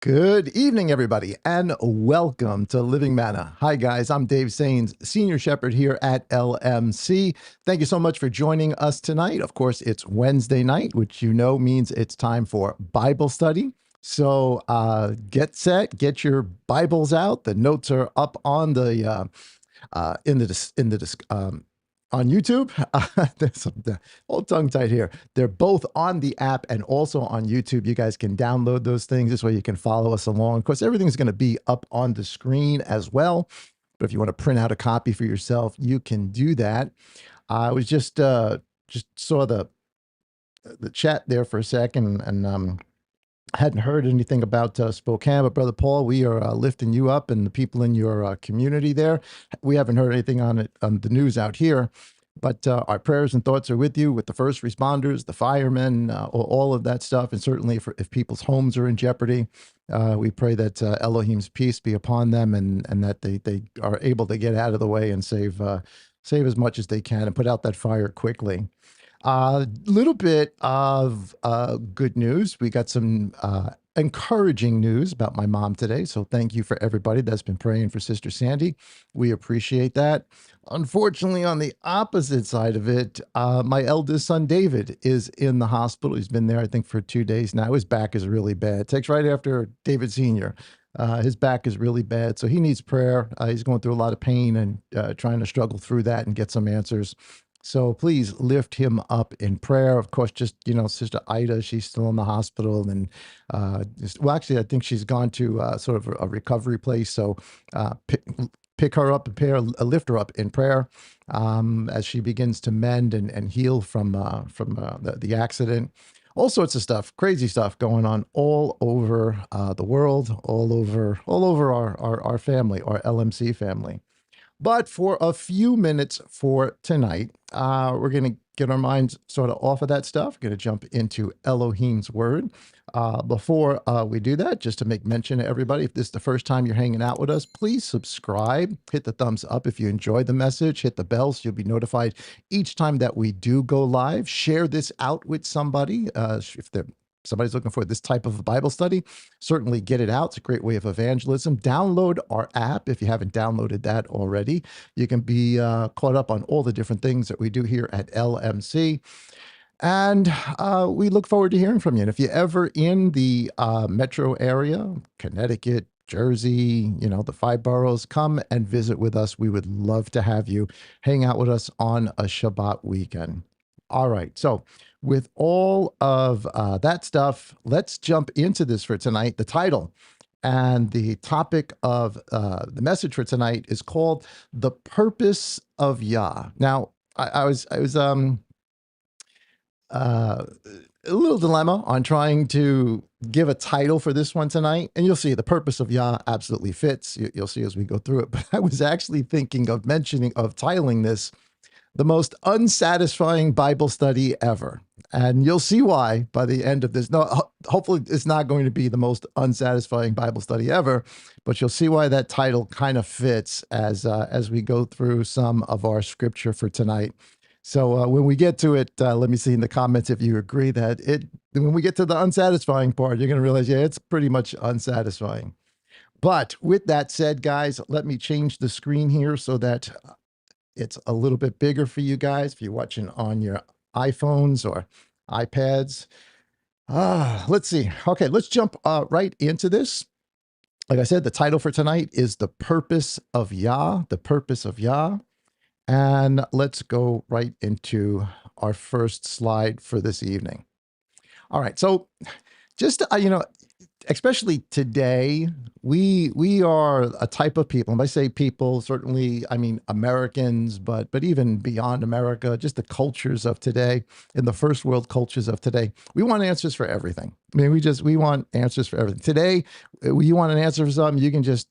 Good evening, everybody, and welcome to Living Manna. Hi, guys. I'm Dave Sains, Senior Shepherd here at LMC. Thank you so much for joining us tonight. Of course, it's Wednesday night, which you know means it's time for Bible study. So get set, get your Bibles out. The notes are up on the on YouTube. All tongue tied here. They're both on the app and also on YouTube. You guys can download those things. This way you can follow us along. Of course, everything's going to be up on the screen as well. But if you want to print out a copy for yourself, you can do that. I was just saw the chat there for a second and hadn't heard anything about Spokane, but Brother Paul, we are lifting you up and the people in your community there. We haven't heard anything on it on the news out here, but our prayers and thoughts are with you, with the first responders, the firemen, all of that stuff, and certainly if people's homes are in jeopardy, we pray that Elohim's peace be upon them and that they are able to get out of the way and save as much as they can and put out that fire quickly. A little bit of good news. We got some encouraging news about my mom today. So thank you for everybody that's been praying for Sister Sandy. We appreciate that. Unfortunately, on the opposite side of it, my eldest son, David, is in the hospital. He's been there, I think, for 2 days now. His back is really bad. It takes right after David Sr. His back is really bad. So he needs prayer. He's going through a lot of pain and trying to struggle through that and get some answers. So please lift him up in prayer. Of course, just, Sister Ida, she's still in the hospital. And actually, I think she's gone to sort of a recovery place. So pick her up and lift her up in prayer as she begins to mend and heal from the accident. All sorts of stuff, crazy stuff going on all over the world, all over our family, our LMC family. But for a few minutes for tonight, we're going to get our minds sort of off of that stuff. We're going to jump into Elohim's word. Before we do that, just to make mention to everybody, if this is the first time you're hanging out with us, please subscribe, hit the thumbs up if you enjoyed the message, hit the bell so you'll be notified each time that we do go live. Share this out with somebody if somebody's looking for this type of a Bible study, certainly get it out. It's a great way of evangelism. Download our app if you haven't downloaded that already. You can be caught up on all the different things that we do here at LMC. And we look forward to hearing from you. And if you're ever in the metro area, Connecticut, Jersey, the 5 boroughs, come and visit with us. We would love to have you hang out with us on a Shabbat weekend. All right. So with all of that stuff, let's jump into this for tonight. The title and the topic of the message for tonight is called "The Purpose of Yah." Now, I was a little dilemma on trying to give a title for this one tonight, and you'll see the purpose of Yah absolutely fits. You'll see as we go through it. But I was actually thinking of titling this "The Most Unsatisfying Bible Study Ever." And you'll see why by the end of this. No, hopefully it's not going to be the most unsatisfying Bible study ever, but you'll see why that title kind of fits as we go through some of our scripture for tonight. So when we get to it, let me see in the comments if you agree that when we get to the unsatisfying part, you're going to realize, yeah, it's pretty much unsatisfying. But with that said, guys, let me change the screen here so that it's a little bit bigger for you guys if you're watching on your iPhones or iPads. Let's see. Okay, let's jump right into this. Like I said, the title for tonight is "The Purpose of Yah," the purpose of Yah. And let's go right into our first slide for this evening. All right, so just, especially today, we are a type of people. And I say people, certainly, I mean Americans, but even beyond America, just the cultures of today, in the first world cultures of today, we want answers for everything. I mean, we want answers for everything. Today, you want an answer for something, you can just,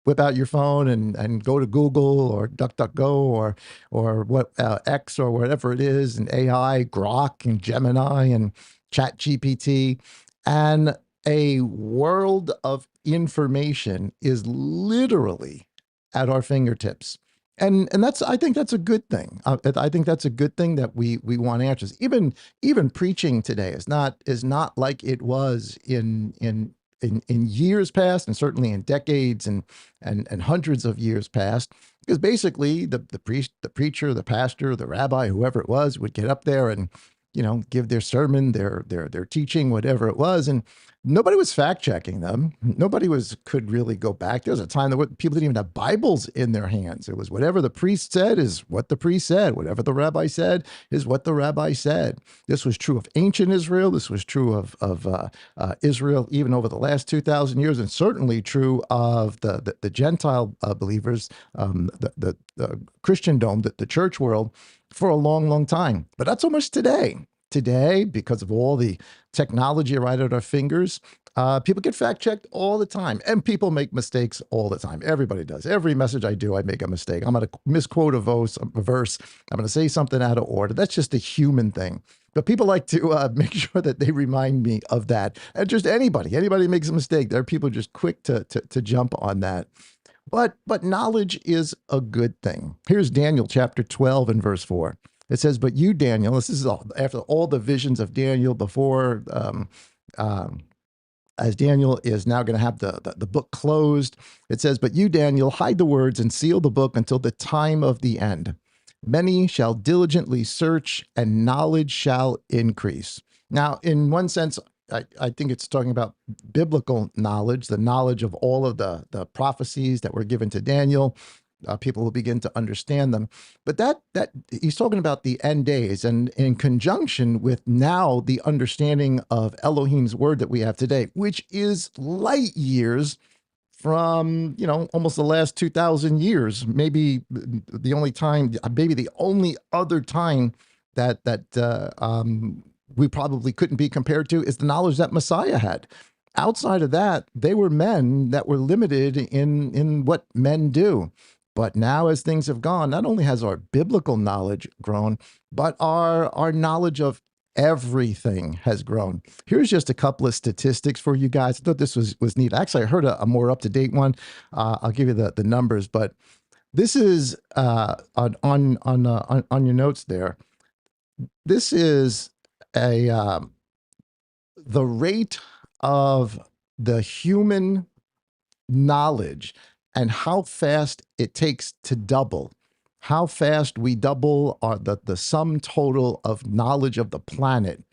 whip out your phone and go to Google or DuckDuckGo or what X or whatever it is, and AI, Grok and Gemini and ChatGPT, and a world of information is literally at our fingertips. And I think that's a good thing. I think that's a good thing that we want answers. Even preaching today is not like it was in in years past, and certainly in decades and hundreds of years past, because basically the priest, the preacher, the pastor, the rabbi, whoever it was, would get up there and give their sermon, their teaching, whatever it was, and nobody was fact checking them. Nobody could really go back. There was a time that people didn't even have Bibles in their hands. It was whatever the priest said is what the priest said. Whatever the rabbi said is what the rabbi said. This was true of ancient Israel. This was true of Israel even over the last 2,000 years, and certainly true of the Gentile believers, the Christendom, the church world, for a long, long time. But not so much today. Today, because of all the technology right at our fingers, people get fact-checked all the time. And people make mistakes all the time. Everybody does. Every message I do, I make a mistake. I'm going to misquote a verse. I'm going to say something out of order. That's just a human thing. But people like to make sure that they remind me of that. And just anybody makes a mistake. There are people just quick to jump on that. But knowledge is a good thing. Here's Daniel chapter 12 and verse 4. It says, "But you, Daniel," this is after all the visions of Daniel before, as Daniel is now going to have the book closed. It says, "But you, Daniel, hide the words and seal the book until the time of the end. Many shall diligently search, and knowledge shall increase." Now, in one sense, I think it's talking about biblical knowledge, the knowledge of all of the prophecies that were given to Daniel. People will begin to understand them. But that he's talking about the end days, and in conjunction with now the understanding of Elohim's word that we have today, which is light years from, almost the last 2,000 years. Maybe the only other time that we probably couldn't be compared to is the knowledge that Messiah had. Outside of that, they were men that were limited in what men do. But now, as things have gone, not only has our biblical knowledge grown, but our knowledge of everything has grown. Here's just a couple of statistics for you guys. I thought this was neat. Actually, I heard a more up-to-date one. I'll give you the numbers, but this is on your notes there. This is the rate of the human knowledge and how fast it takes to double, how fast we double the sum total of knowledge of the planet,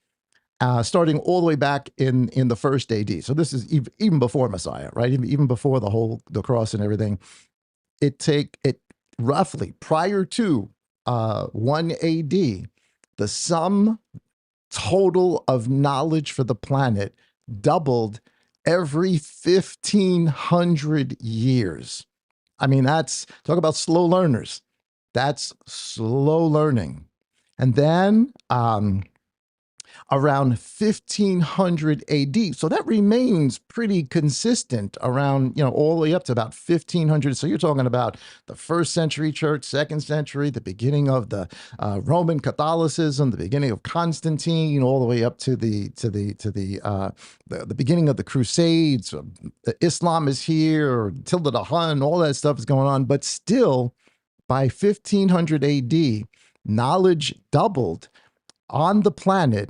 starting all the way back in the first AD. So this is even before Messiah, right? Even before the cross and everything. It roughly prior to 1 AD, the sum total of knowledge for the planet doubled every 1,500 years. I mean, talk about slow learners. That's slow learning. And then around 1500 AD. So that remains pretty consistent around, all the way up to about 1500. So you're talking about the first century church, second century, the beginning of the Roman Catholicism, the beginning of Constantine, all the way up to the beginning of the Crusades. Islam is here, Tilda the Hun, all that stuff is going on. But still, by 1500 AD, knowledge doubled on the planet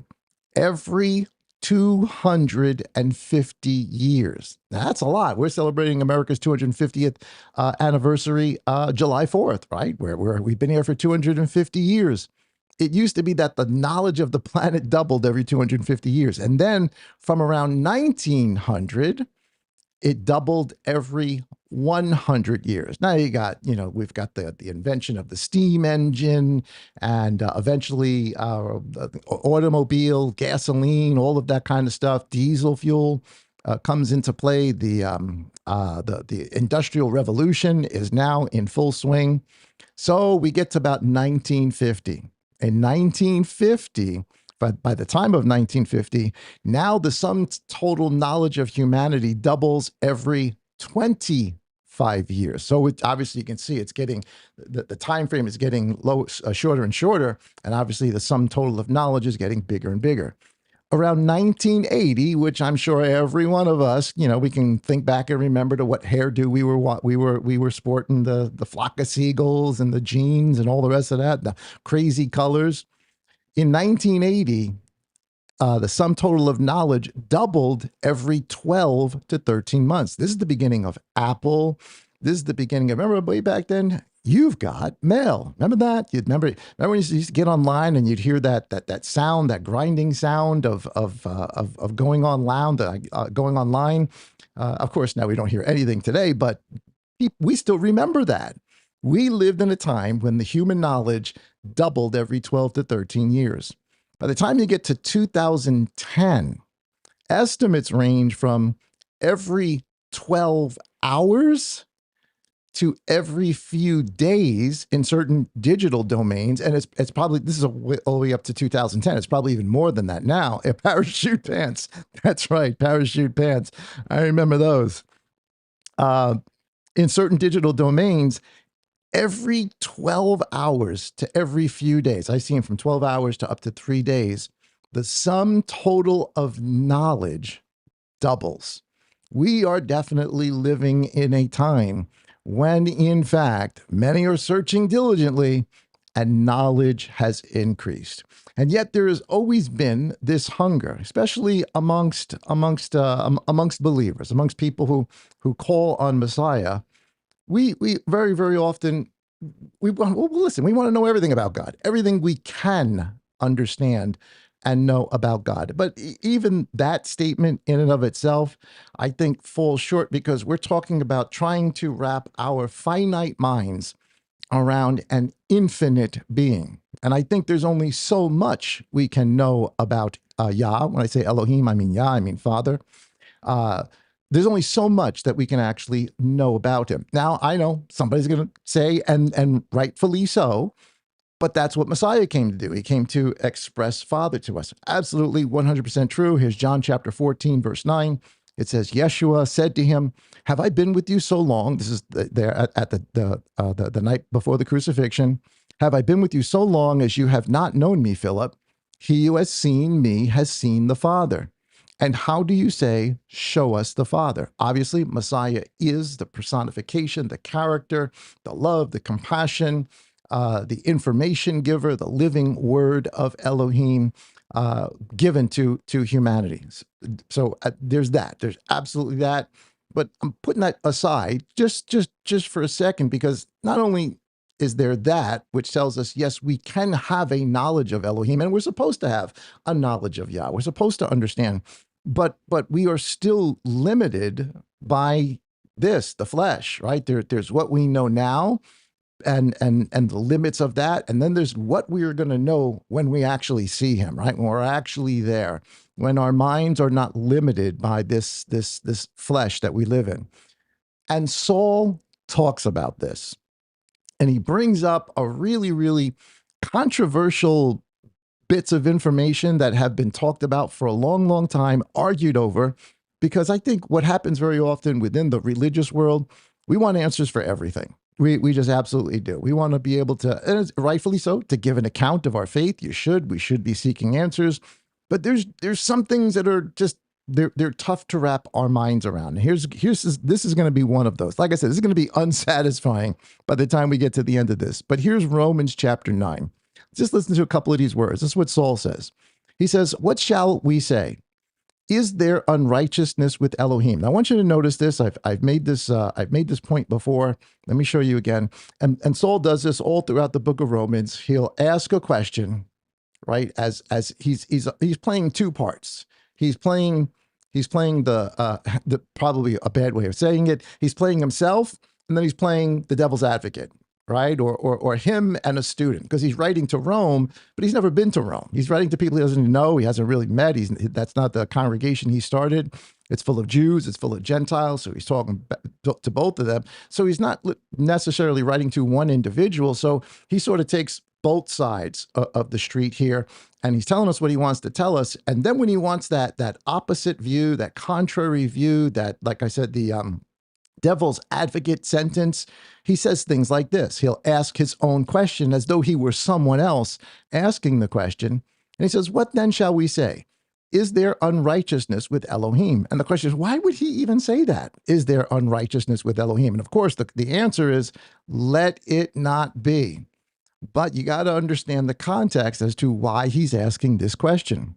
every 250 years. Now, that's a lot. We're celebrating America's 250th anniversary July 4th, right? Where we've been here for 250 years. It used to be that the knowledge of the planet doubled every 250 years. And then from around 1900, it doubled every 100 years. Now you got, we've got the invention of the steam engine, and eventually automobile, gasoline, all of that kind of stuff. Diesel fuel comes into play. The Industrial Revolution is now in full swing. So we get to about 1950. In 1950, but by the time of 1950, now the sum total knowledge of humanity doubles every 25 years. So obviously you can see it's getting, the time frame is getting shorter and shorter, and obviously the sum total of knowledge is getting bigger and bigger. Around 1980, which I'm sure every one of us, we can think back and remember to what hairdo we were sporting, the flock of seagulls and the jeans and all the rest of that, the crazy colors. In 1980, the sum total of knowledge doubled every 12 to 13 months. This is the beginning of Apple. This is the beginning of, remember way back then, you've got mail. Remember that? You'd remember when you used to get online and you'd hear that sound, that grinding sound of going going online. Of course, now we don't hear anything today, but we still remember that. We lived in a time when the human knowledge doubled every 12 to 13 years. By the time you get to 2010, estimates range from every 12 hours to every few days in certain digital domains. And it's probably, this is all the way up to 2010. It's probably even more than that now. Parachute pants. That's right. Parachute pants. I remember those. In certain digital domains, every 12 hours to every few days, I've seen from 12 hours to up to 3 days, the sum total of knowledge doubles. We are definitely living in a time when, in fact, many are searching diligently and knowledge has increased. And yet there has always been this hunger, especially amongst believers, amongst people who call on Messiah. We very, very often, we want to know everything about God, everything we can understand and know about God. But even that statement in and of itself, I think falls short, because we're talking about trying to wrap our finite minds around an infinite being. And I think there's only so much we can know about Yah. When I say Elohim, I mean Yah, I mean Father. There's only so much that we can actually know about him. Now, I know somebody's going to say, and rightfully so, but that's what Messiah came to do. He came to express Father to us. Absolutely 100% true. Here's John chapter 14, verse 9. It says, Yeshua said to him, have I been with you so long? This is there at the night before the crucifixion. Have I been with you so long as you have not known me, Philip? He who has seen me has seen the Father. And how do you say, show us the Father? Obviously, Messiah is the personification, the character, the love, the compassion, the information giver, the living word of Elohim given to humanity. So there's that. There's absolutely that. But I'm putting that aside just for a second, because not only is there that, which tells us, yes, we can have a knowledge of Elohim, and we're supposed to have a knowledge of Yah. We're supposed to understand, but we are still limited by this, the flesh, right? There's what we know now, and the limits of that, and then there's what we are going to know when we actually see him, right? When we're actually there, when our minds are not limited by this flesh that we live in. And Saul talks about this, and he brings up a really, really controversial bits of information that have been talked about for a long, long time, argued over, because I think what happens very often within the religious world, we want answers for everything. We just absolutely do. We want to be able to, and it's rightfully so, to give an account of our faith. We should be seeking answers, but there's some things that are just, they're tough to wrap our minds around. And this is going to be one of those. Like I said, this is going to be unsatisfying by the time we get to the end of this. But here's Romans chapter 9. Just listen to a couple of these words. This is what Saul says. He says, what shall we say? Is there unrighteousness with Elohim? Now, I want you to notice this. I've made this point before. Let me show you again. And Saul does this all throughout the book of Romans. He'll ask a question, right? As he's playing two parts. He's playing the probably a bad way of saying it. He's playing himself, and then he's playing the devil's advocate, right? Or him and a student, because he's writing to Rome, but he's never been to Rome. He's writing to people he doesn't know, he hasn't really met. That's not the congregation he started. It's full of Jews, it's full of Gentiles, so he's talking to both of them. So he's not necessarily writing to one individual, so he sort of takes both sides of the street here, and he's telling us what he wants to tell us. And then when he wants that opposite view, that contrary view, that, like I said, the devil's advocate sentence, he says things like this. He'll ask his own question as though he were someone else asking the question. And he says, what then shall we say? Is there unrighteousness with Elohim? And the question is, why would he even say that? Is there unrighteousness with Elohim? And of course, the answer is, let it not be. But you got to understand the context as to why he's asking this question.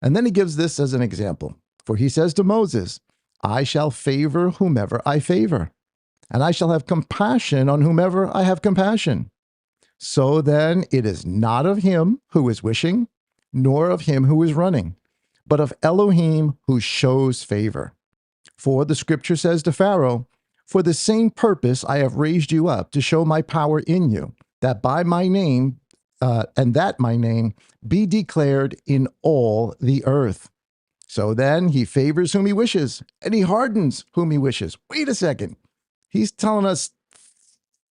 And then he gives this as an example. For he says to Moses, I shall favor whomever I favor, and I shall have compassion on whomever I have compassion. So then it is not of him who is wishing, nor of him who is running, but of Elohim who shows favor. For the scripture says to Pharaoh, for the same purpose I have raised you up to show my power in you, that by my name, and that my name be declared in all the earth. So then he favors whom he wishes, and he hardens whom he wishes. Wait a second. He's telling us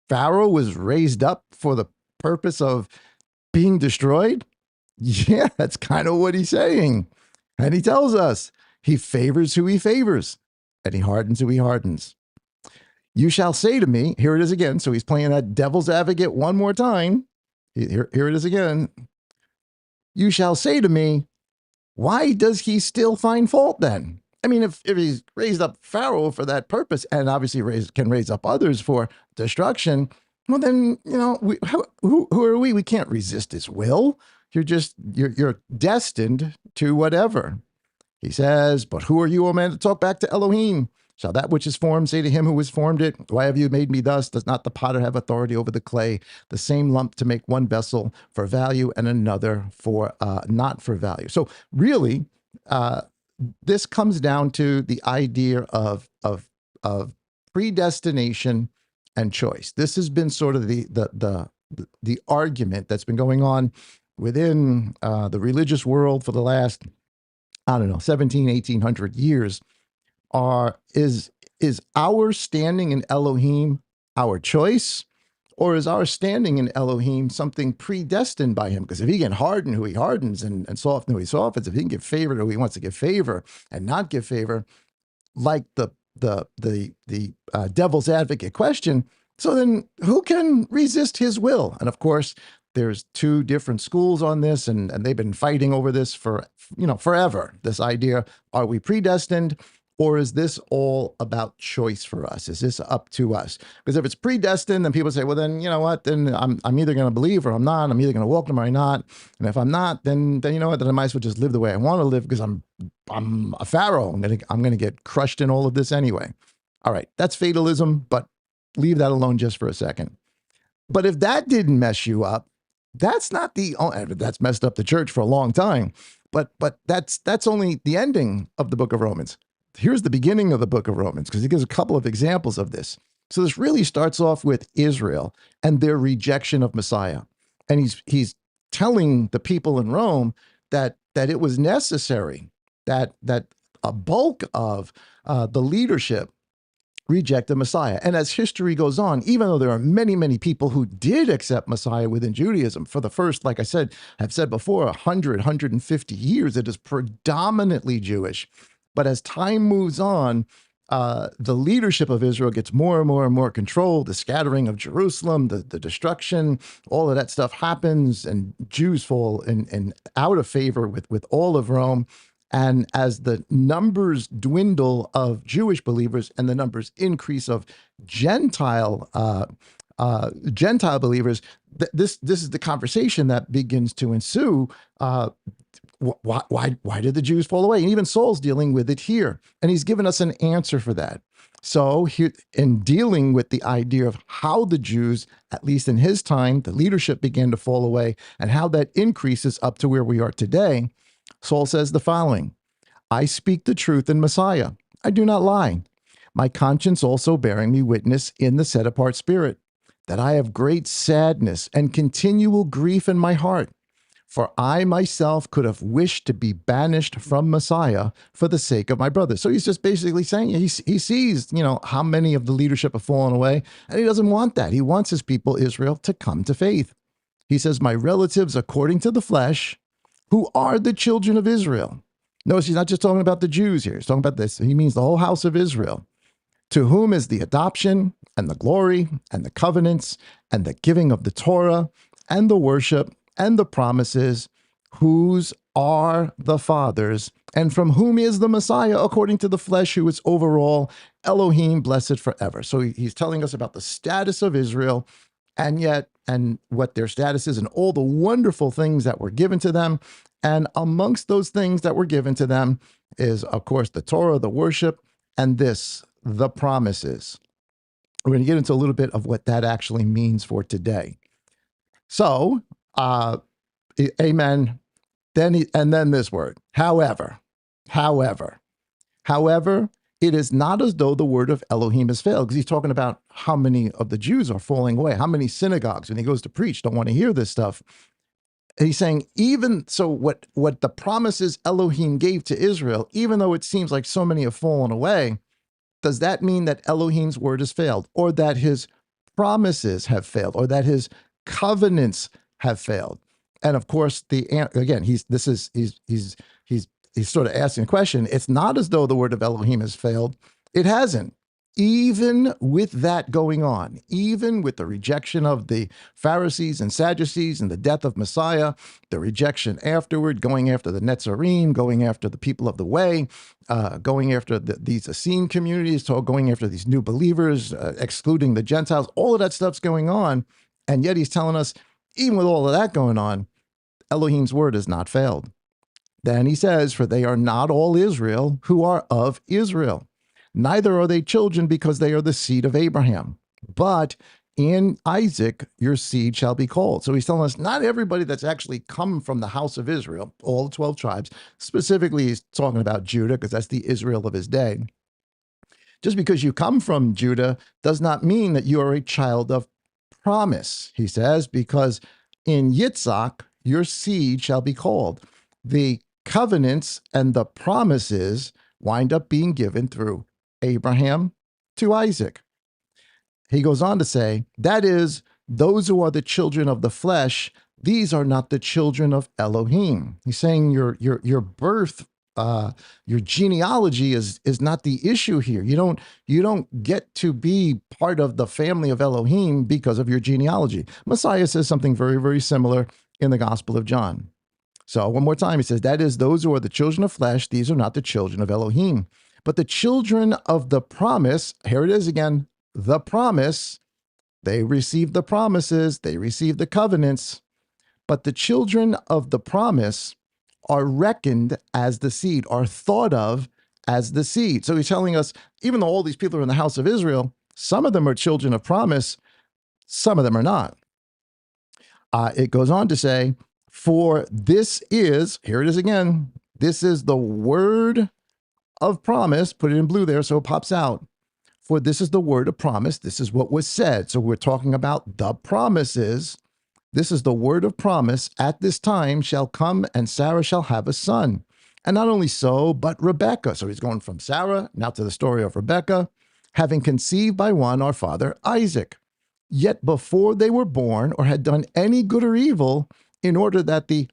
Pharaoh was raised up for the purpose of being destroyed? Yeah, that's kind of what he's saying. And he tells us he favors who he favors, and he hardens who he hardens. You shall say to me, here it is again. So he's playing that devil's advocate one more time. Here it is again. You shall say to me, why does he still find fault then? I mean, if he's raised up Pharaoh for that purpose and obviously can raise up others for destruction, well, then, who are we? We can't resist his will. You're destined to whatever. He says, but who are you, O man, to talk back to Elohim? Shall that which is formed say to him who has formed it, why have you made me thus? Does not the potter have authority over the clay, the same lump to make one vessel for value and another for not for value? So really, this comes down to the idea of predestination and choice. This has been sort of the argument that's been going on within the religious world for the last, 1800 years. Is our standing in Elohim our choice, or is our standing in Elohim something predestined by him? Because if he can harden who he hardens and soften who he softens, if he can give favor to who he wants to give favor and not give favor, like the devil's advocate question, so then who can resist his will? And of course, there's two different schools on this, and they've been fighting over this for forever. This idea: are we predestined? Or is this all about choice for us? Is this up to us? Because if it's predestined, then people say, well, then, you know what? Then I'm either going to believe or I'm not. I'm either going to walk them or I'm not. And if I'm not, then you know what? Then I might as well just live the way I want to live because I'm a pharaoh. I'm going to get crushed in all of this anyway. All right, that's fatalism, but leave that alone just for a second. But if that didn't mess you up, that's not that's messed up the church for a long time. But that's only the ending of the book of Romans. Here's the beginning of the book of Romans, because he gives a couple of examples of this. So this really starts off with Israel and their rejection of Messiah. And he's telling the people in Rome that it was necessary that a bulk of the leadership reject the Messiah. And as history goes on, even though there are many, many people who did accept Messiah within Judaism for the first, like I said, I've said before, 150 years, it is predominantly Jewish. But as time moves on, the leadership of Israel gets more and more and more control. The scattering of Jerusalem, the destruction, all of that stuff happens, and Jews fall in out of favor with all of Rome. And as the numbers dwindle of Jewish believers and the numbers increase of Gentile believers, this is the conversation that begins to ensue. Why did the Jews fall away? And even Saul's dealing with it here. And he's given us an answer for that. So here, in dealing with the idea of how the Jews, at least in his time, the leadership began to fall away and how that increases up to where we are today, Saul says the following: I speak the truth in Messiah. I do not lie. My conscience also bearing me witness in the set apart spirit, that I have great sadness and continual grief in my heart. For I myself could have wished to be banished from Messiah for the sake of my brothers. So he's just basically saying he sees, how many of the leadership have fallen away, and he doesn't want that. He wants his people, Israel, to come to faith. He says, my relatives according to the flesh, who are the children of Israel. Notice he's not just talking about the Jews here. He's talking about this. He means the whole house of Israel, to whom is the adoption and the glory and the covenants and the giving of the Torah and the worship and the promises, whose are the fathers, and from whom is the Messiah according to the flesh, who is over all, Elohim blessed forever. So he's telling us about the status of Israel and yet, and what their status is, and all the wonderful things that were given to them. And amongst those things that were given to them is, of course, the Torah, the worship, and this, the promises. We're going to get into a little bit of what that actually means for today. So, amen. And then this word, however, however, however, it is not as though the word of Elohim has failed, because he's talking about how many of the Jews are falling away, how many synagogues, when he goes to preach, don't want to hear this stuff. And he's saying, even so, what the promises Elohim gave to Israel, even though it seems like so many have fallen away, does that mean that Elohim's word has failed, or that his promises have failed, or that his covenants have failed? And of course, again, he's sort of asking a question. It's not as though the word of Elohim has failed. It hasn't. Even with that going on, even with the rejection of the Pharisees and Sadducees and the death of Messiah, the rejection afterward, going after the Netzarim, going after the people of the way, going after these Essene communities, going after these new believers, excluding the Gentiles, all of that stuff's going on. And yet he's telling us, even with all of that going on, Elohim's word has not failed. Then he says, for they are not all Israel who are of Israel. Neither are they children, because they are the seed of Abraham. But in Isaac your seed shall be called. So he's telling us not everybody that's actually come from the house of Israel, all the 12 tribes. Specifically, he's talking about Judah, because that's the Israel of his day. Just because you come from Judah does not mean that you are a child of promise, he says, because in Yitzhak your seed shall be called. The covenants and the promises wind up being given through Abraham to Isaac. He goes on to say, that is, those who are the children of the flesh, these are not the children of Elohim. He's saying your birth, your genealogy is not the issue here. You don't get to be part of the family of Elohim because of your genealogy. Messiah says something very, very similar in the Gospel of John. So one more time, he says, that is, those who are the children of flesh, these are not the children of Elohim. But the children of the promise, here it is again, the promise, they received the promises, they received the covenants, but the children of the promise are reckoned as the seed, are thought of as the seed. So he's telling us, even though all these people are in the house of Israel, some of them are children of promise, some of them are not. It goes on to say, for this is, here it is again, this is the word of promise, put it in blue there so it pops out. For this is the word of promise. This is what was said. So we're talking about the promises. This is the word of promise. At this time shall come, and Sarah shall have a son. And not only so, but Rebekah. So he's going from Sarah now to the story of Rebekah, having conceived by one, our father Isaac. Yet before they were born or had done any good or evil, in order that the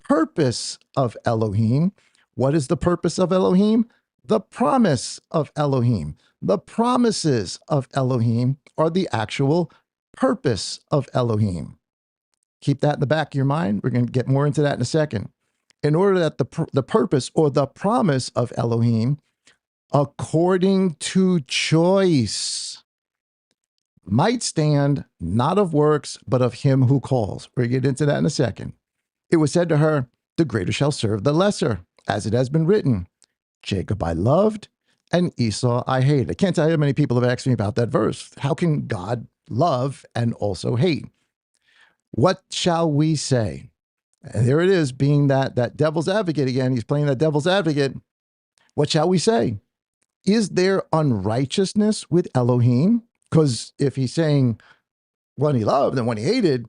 purpose of Elohim, what is the purpose of Elohim? The promise of Elohim. The promises of Elohim are the actual purpose of Elohim. Keep that in the back of your mind. We're going to get more into that in a second. In order that the purpose or the promise of Elohim, according to choice, might stand not of works, but of him who calls. We'll get into that in a second. It was said to her, the greater shall serve the lesser, as it has been written, Jacob I loved, and Esau I hated. I can't tell you how many people have asked me about that verse. How can God love and also hate? What shall we say? And there it is, being that devil's advocate again. He's playing that devil's advocate. What shall we say? Is there unrighteousness with Elohim? Because if he's saying one he loved and one he hated,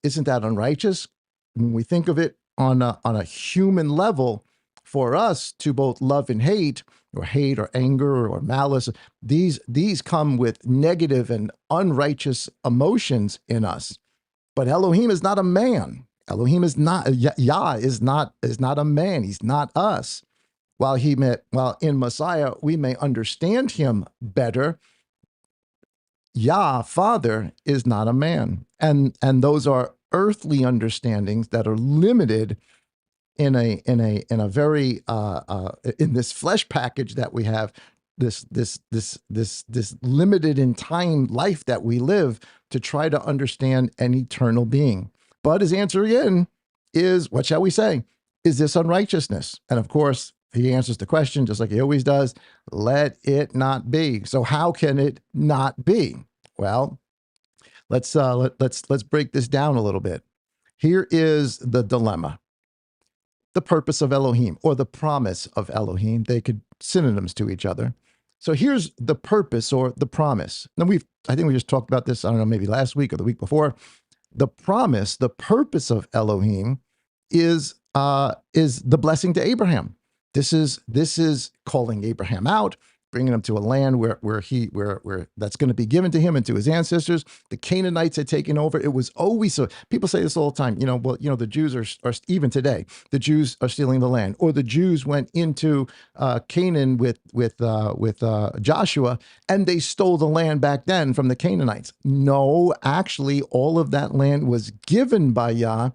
isn't that unrighteous? When we think of it on a human level, for us to both love and hate or anger or malice, these come with negative and unrighteous emotions in us. But Elohim is not a man. Elohim is not, Yah is not a man. He's not us. While in Messiah, we may understand him better, Yah, Father, is not a man. And those are earthly understandings that are limited in a very in this flesh package that we have. this limited in time life that we live to try to understand an eternal being. But his answer again is, what shall we say? Is this unrighteousness? And of course, he answers the question just like he always does. Let it not be. So how can it not be? Well, let's break this down a little bit. Here is the dilemma. The purpose of Elohim, or the promise of Elohim. They could synonyms to each other. So here's the purpose or the promise. Now I think we just talked about this, I don't know, maybe last week or the week before. The promise, the purpose of Elohim is the blessing to Abraham. This is calling Abraham out, bringing him to a land where that's going to be given to him and to his ancestors. The Canaanites had taken over. It was always so. People say this all the time. The Jews are even today. The Jews are stealing the land, or the Jews went into Canaan with Joshua, and they stole the land back then from the Canaanites. No, actually, all of that land was given by Yah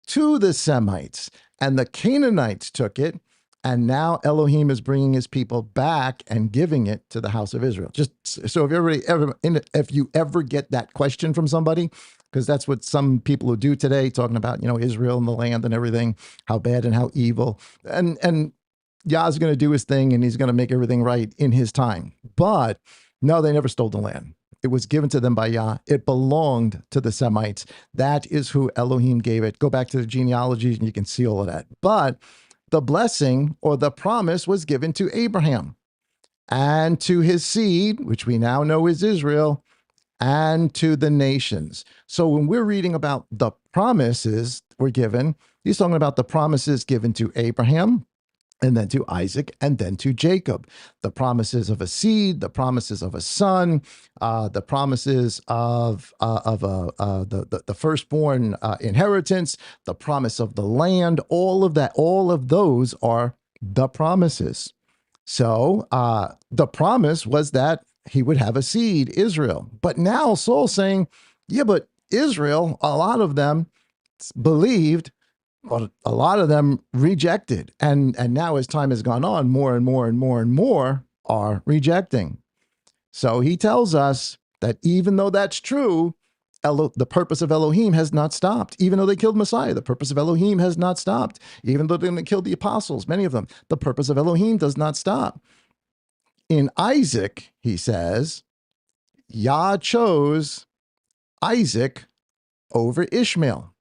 to the Semites, and the Canaanites took it. And now Elohim is bringing his people back and giving it to the house of Israel. Just so if you ever get that question from somebody, because that's what some people who do today, talking about, Israel and the land and everything, how bad and how evil. And Yah's going to do his thing and he's going to make everything right in his time. But no, they never stole the land. It was given to them by Yah. It belonged to the Semites. That is who Elohim gave it. Go back to the genealogies and you can see all of that. But the blessing or the promise was given to Abraham and to his seed, which we now know is Israel, and to the nations. So when we're reading about the promises were given, he's talking about the promises given to Abraham, and then to Isaac, and then to Jacob. The promises of a seed, the promises of a son, the promises of the firstborn inheritance, the promise of the land, all of that, all of those are the promises. So the promise was that he would have a seed, Israel. But now Saul's saying, yeah, but Israel, a lot of them believed, but a lot of them rejected. And now as time has gone on, more and more and more and more are rejecting. So he tells us that even though that's true, the purpose of Elohim has not stopped. Even though they killed Messiah, the purpose of Elohim has not stopped. Even though they killed the apostles, many of them, the purpose of Elohim does not stop. In Isaac, he says, Yah chose Isaac over Ishmael.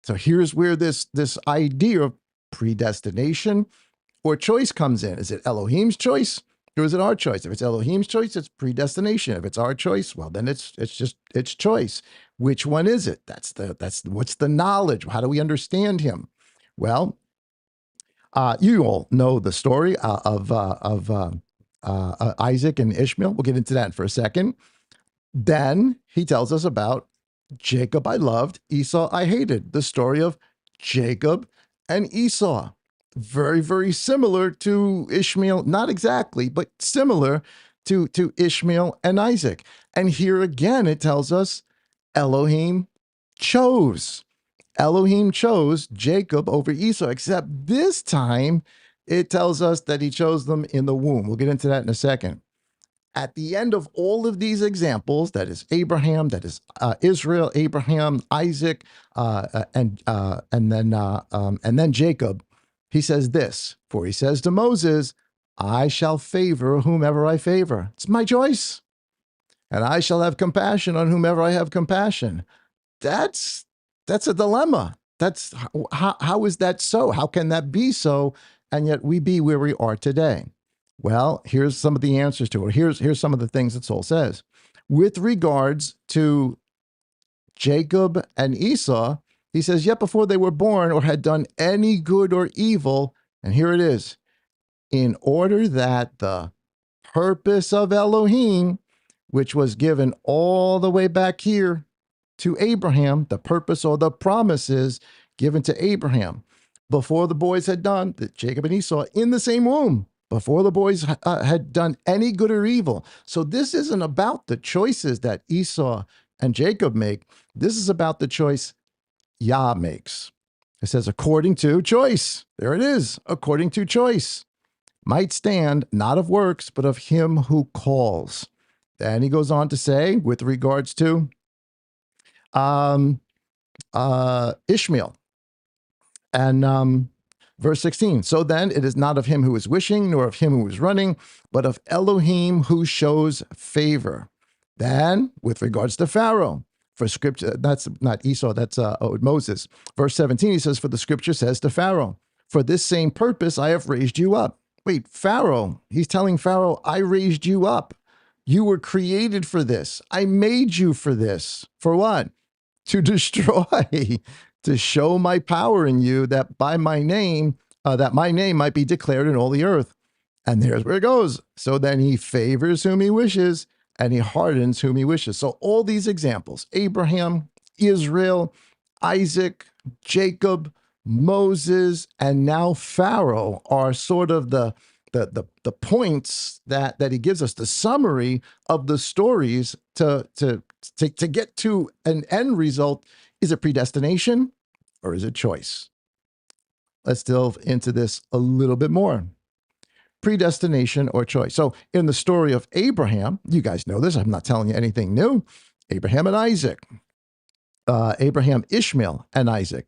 So here's where this idea of predestination or choice comes in. Is it Elohim's choice or is it our choice? If it's Elohim's choice, it's predestination. If it's our choice, well, then it's choice. Which one is it? That's what's the knowledge? How do we understand him? Well, you all know the story of Isaac and Ishmael. We'll get into that for a second. Then he tells us about Jacob I loved, Esau I hated. The story of Jacob and Esau. Very, very similar to Ishmael. Not exactly, but similar to Ishmael and Isaac. And here again, it tells us Elohim chose. Elohim chose Jacob over Esau, except this time it tells us that he chose them in the womb. We'll get into that in a second. At the end of all of these examples, that is Abraham, that is Israel, Abraham, Isaac, and then Jacob, he says this, for he says to Moses, I shall favor whomever I favor. It's my choice. And I shall have compassion on whomever I have compassion. That's a dilemma. That's how is that so? How can that be so? And yet we be where we are today. Well, here's some of the answers to it. Here's some of the things that Saul says. With regards to Jacob and Esau, he says, yet before they were born or had done any good or evil, and here it is, in order that the purpose of Elohim, which was given all the way back here to Abraham, the purpose or the promises given to Abraham, before the boys had done, Jacob and Esau, in the same womb, before the boys had done any good or evil. So this isn't about the choices that Esau and Jacob make. This is about the choice Yah makes. It says, according to choice. There it is, according to choice. might stand, not of works, but of him who calls. Then he goes on to say, with regards to um, Ishmael, and verse 16, so then it is not of him who is wishing, nor of him who is running, but of Elohim who shows favor. Then, with regards to Pharaoh, for scripture, that's not Esau, that's Moses. Verse 17, he says, for the scripture says to Pharaoh, for this same purpose I have raised you up. Wait, Pharaoh, he's telling Pharaoh, I raised you up. You were created for this. I made you for this. For what? To destroy, to show my power in you, that by my name, that my name might be declared in all the earth. And there's where it goes. So then he favors whom he wishes, and he hardens whom he wishes. So all these examples, Abraham, Israel, Isaac, Jacob, Moses, and now Pharaoh, are sort of the points that he gives us, the summary of the stories to get to an end result. Is it predestination or is it choice? Let's delve into this a little bit more. Predestination or choice. So in the story of Abraham, you guys know this, I'm not telling you anything new. Abraham and Isaac, Abraham, Ishmael, and Isaac.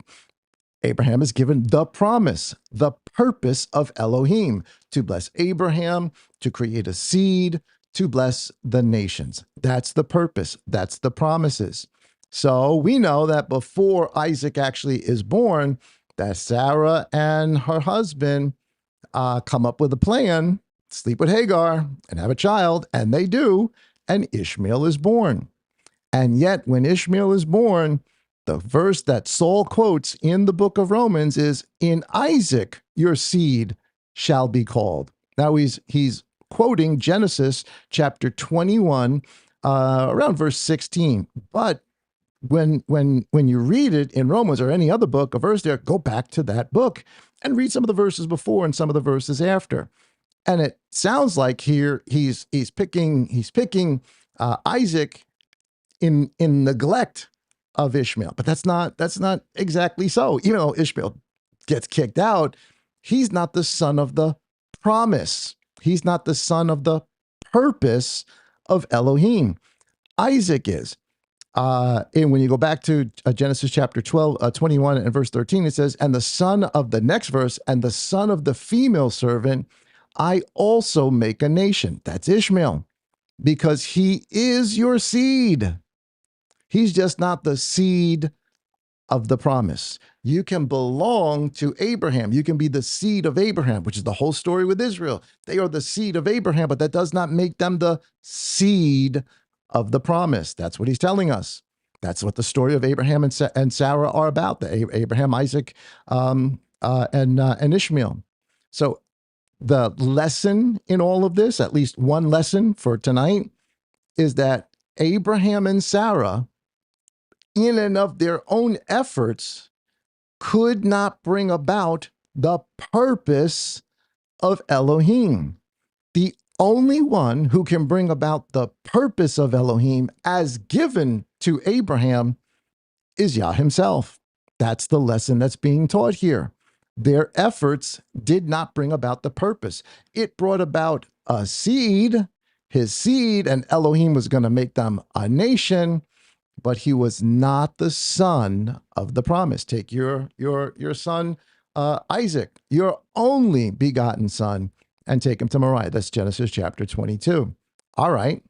Abraham is given the promise, the purpose of Elohim, to bless Abraham, to create a seed, to bless the nations. That's the purpose. That's the promises. So we know that before Isaac actually is born, that Sarah and her husband come up with a plan, sleep with Hagar and have a child, and they do, and Ishmael is born. And yet when Ishmael is born, the verse that Saul quotes in the book of Romans is, in Isaac your seed shall be called. Now he's quoting Genesis chapter 21, around verse 16. But when you read it in Romans or any other book, a verse there, go back to that book and read some of the verses before and some of the verses after. And it sounds like here he's picking Isaac in neglect of Ishmael, but that's not exactly so. Even though Ishmael gets kicked out, he's not the son of the promise. He's not the son of the purpose of Elohim. Isaac is. And when you go back to Genesis chapter 21 and verse 13, it says, and the son of the next verse, and the son of the female servant, I also make a nation. That's Ishmael, because he is your seed. He's just not the seed of the promise. You can belong to Abraham. You can be the seed of Abraham, which is the whole story with Israel. They are the seed of Abraham, but that does not make them the seed of the promise. That's what he's telling us. That's what the story of Abraham and Sarah are about, the Abraham, Isaac, and Ishmael. So the lesson in all of this, at least one lesson for tonight, is that Abraham and Sarah, in and of their own efforts, could not bring about the purpose of Elohim. The only one who can bring about the purpose of Elohim as given to Abraham is Yah himself. That's the lesson that's being taught here. Their efforts did not bring about the purpose. It brought about a seed, his seed, and Elohim was going to make them a nation, but he was not the son of the promise. Take your son, Isaac, your only begotten son, and take him to Moriah. That's Genesis chapter 22. All right,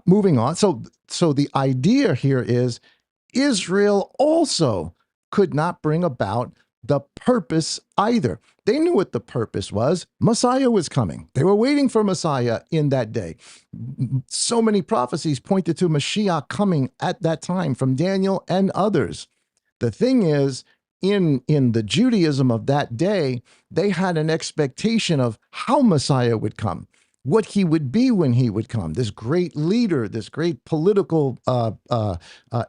moving on. So the idea here is Israel also could not bring about the purpose either. They knew what the purpose was. Messiah was coming. They were waiting for Messiah in that day. So many prophecies pointed to Mashiach coming at that time from Daniel and others. The thing is, in the Judaism of that day, they had an expectation of how Messiah would come, what he would be when he would come, this great leader, this great political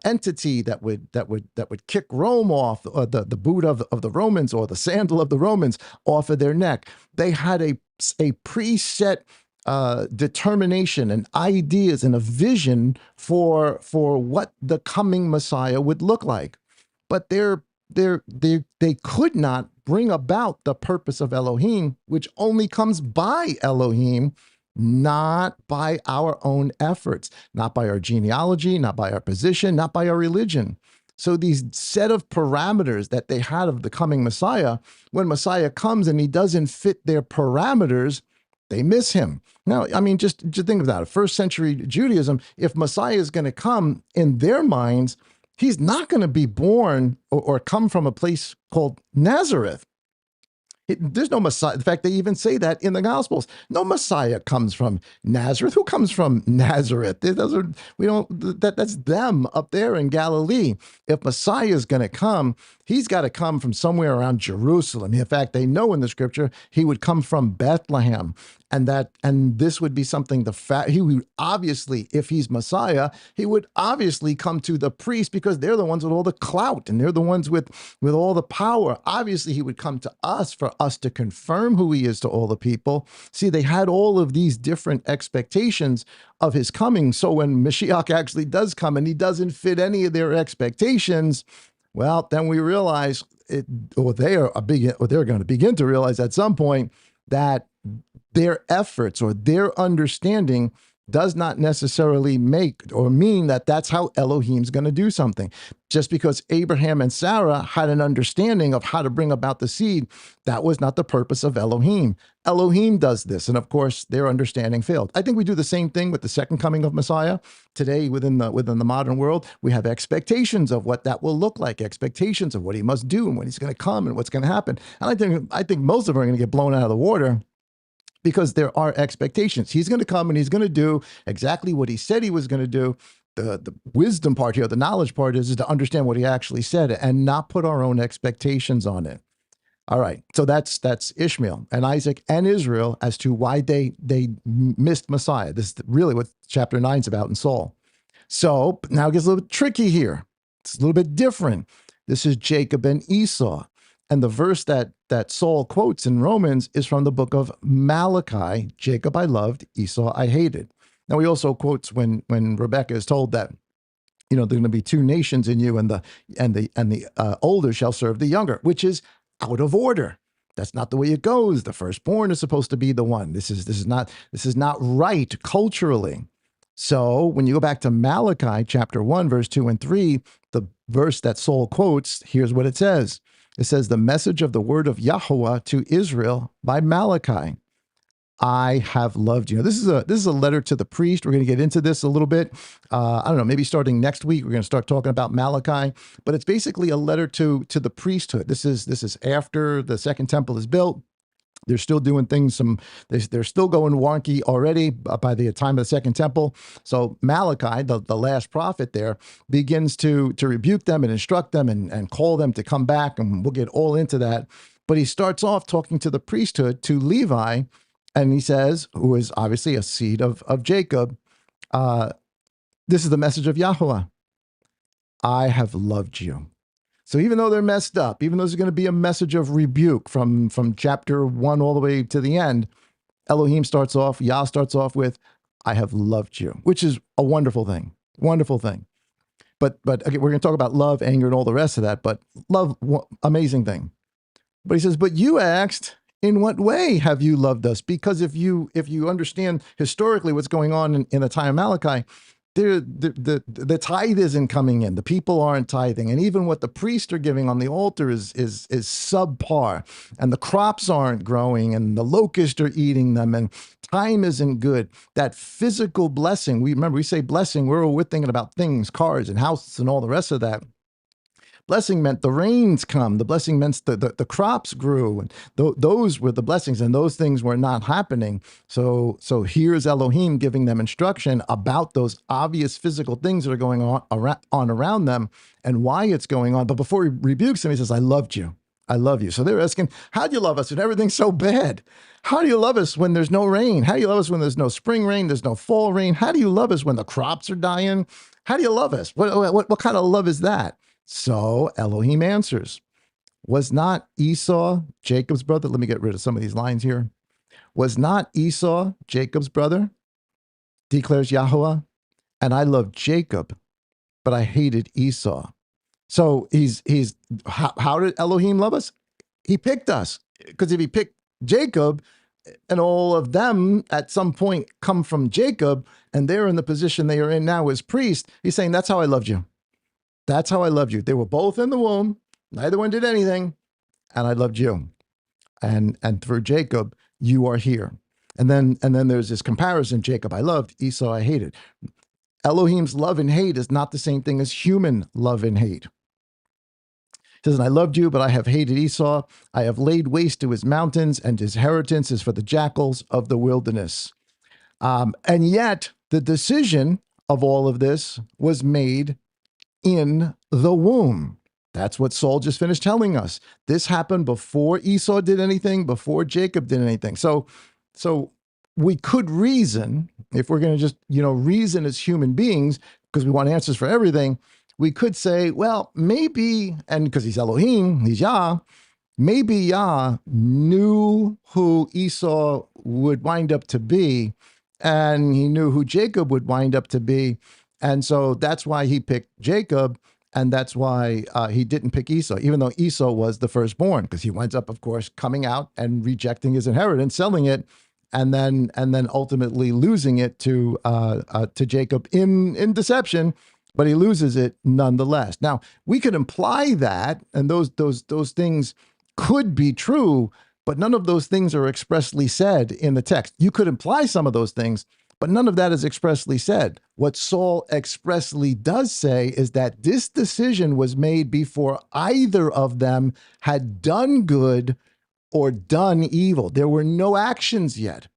entity that would kick Rome off, the boot of the Romans, or the sandal of the Romans off of their neck. They had a preset determination and ideas and a vision for what the coming Messiah would look like, but they could not bring about the purpose of Elohim, which only comes by Elohim, not by our own efforts, not by our genealogy, not by our position, not by our religion. So these set of parameters that they had of the coming Messiah, when Messiah comes and he doesn't fit their parameters, they miss him. Now, I mean, just think about it. First century Judaism, if Messiah is going to come in their minds, he's not going to be born or come from a place called Nazareth. There's no Messiah. In fact, they even say that in the Gospels. No Messiah comes from Nazareth. Who comes from Nazareth? That's them up there in Galilee. If Messiah is going to come, he's got to come from somewhere around Jerusalem. In fact, they know in the scripture he would come from Bethlehem. And this would be something he would obviously, if he's Messiah, he would obviously come to the priests because they're the ones with all the clout and they're the ones with all the power. Obviously, he would come to us for us to confirm who he is to all the people. See, they had all of these different expectations of his coming. So when Mashiach actually does come and he doesn't fit any of their expectations, well, then we realize they're going to begin to realize at some point that their efforts or their understanding does not necessarily make or mean that that's how Elohim's going to do something. Just because Abraham and Sarah had an understanding of how to bring about the seed, that was not the purpose of Elohim. Elohim does this, and of course, their understanding failed. I think we do the same thing with the second coming of Messiah. Today, within the modern world, we have expectations of what that will look like, expectations of what he must do and when he's going to come and what's going to happen. And I think most of them are going to get blown out of the water, because there are expectations. He's going to come and he's going to do exactly what he said he was going to do. The wisdom part here, the knowledge part is to understand what he actually said and not put our own expectations on it. All right, so that's Ishmael and Isaac and Israel as to why they missed Messiah. This is really what chapter 9 is about in Saul. So now it gets a little bit tricky here. It's a little bit different. This is Jacob and Esau. And the verse that Saul quotes in Romans is from the book of Malachi. Jacob I loved, Esau I hated. Now he also quotes when Rebekah is told that, there are going to be two nations in you, and the older shall serve the younger, which is out of order. That's not the way it goes. The firstborn is supposed to be the one. This is not right culturally. So when you go back to Malachi chapter 1, verse 2 and 3, the verse that Saul quotes, here's what it says. It says, the message of the word of Yahweh to Israel by Malachi. I have loved you. Now, this is a letter to the priest. We're going to get into this a little bit. I don't know, maybe starting next week, we're going to start talking about Malachi, but it's basically a letter to the priesthood. This is after the second temple is built. They're still doing things, they're still going wonky already by the time of the second temple. So Malachi, the last prophet there, begins to rebuke them and instruct them and call them to come back, and we'll get all into that. But he starts off talking to the priesthood, to Levi, and he says, who is obviously a seed of Jacob, this is the message of Yahweh. I have loved you. So even though they're messed up, even though there's going to be a message of rebuke from chapter 1 all the way to the end, Elohim starts off, Yah starts off with, I have loved you, which is a wonderful thing, wonderful thing. But again, we're going to talk about love, anger, and all the rest of that, but love, amazing thing. But he says, but you asked, in what way have you loved us? Because if you understand historically what's going on in the time of Malachi, the tithe isn't coming in. The people aren't tithing. And even what the priests are giving on the altar is subpar. And the crops aren't growing, and the locusts are eating them, and time isn't good. That physical blessing, we say blessing, we're thinking about things, cars and houses and all the rest of that. Blessing meant the rains come. The blessing meant the crops grew. And those were the blessings, and those things were not happening. So here's Elohim giving them instruction about those obvious physical things that are going on around them and why it's going on. But before he rebukes them, he says, I loved you. I love you. So they're asking, how do you love us when everything's so bad? How do you love us when there's no rain? How do you love us when there's no spring rain? There's no fall rain? How do you love us when the crops are dying? How do you love us? What kind of love is that? So Elohim answers, was not Esau Jacob's brother? Let me get rid of some of these lines here. Was not Esau Jacob's brother? Declares Yahweh. And I loved Jacob, but I hated Esau. So how did Elohim love us? He picked us, because if he picked Jacob, and all of them at some point come from Jacob, and they're in the position they are in now as priests, he's saying, that's how I loved you. That's how I loved you. They were both in the womb. Neither one did anything. And I loved you. And through Jacob, you are here. And then there's this comparison: Jacob I loved, Esau I hated. Elohim's love and hate is not the same thing as human love and hate. He says, and I loved you, but I have hated Esau. I have laid waste to his mountains, and his inheritance is for the jackals of the wilderness. And yet, the decision of all of this was made in the womb. That's what Saul just finished telling us. This happened before Esau did anything, before Jacob did anything. So we could reason, if we're going to just, reason as human beings, because we want answers for everything, we could say, well, maybe, and because he's Elohim, he's Yah, maybe Yah knew who Esau would wind up to be, and he knew who Jacob would wind up to be. And so that's why he picked Jacob, and that's why he didn't pick Esau, even though Esau was the firstborn, because he winds up, of course, coming out and rejecting his inheritance, selling it, and then ultimately losing it to Jacob in deception. But he loses it nonetheless. Now, we could imply that, and those things could be true, but none of those things are expressly said in the text. You could imply some of those things, but none of that is expressly said. What Saul expressly does say is that this decision was made before either of them had done good or done evil. There were no actions yet,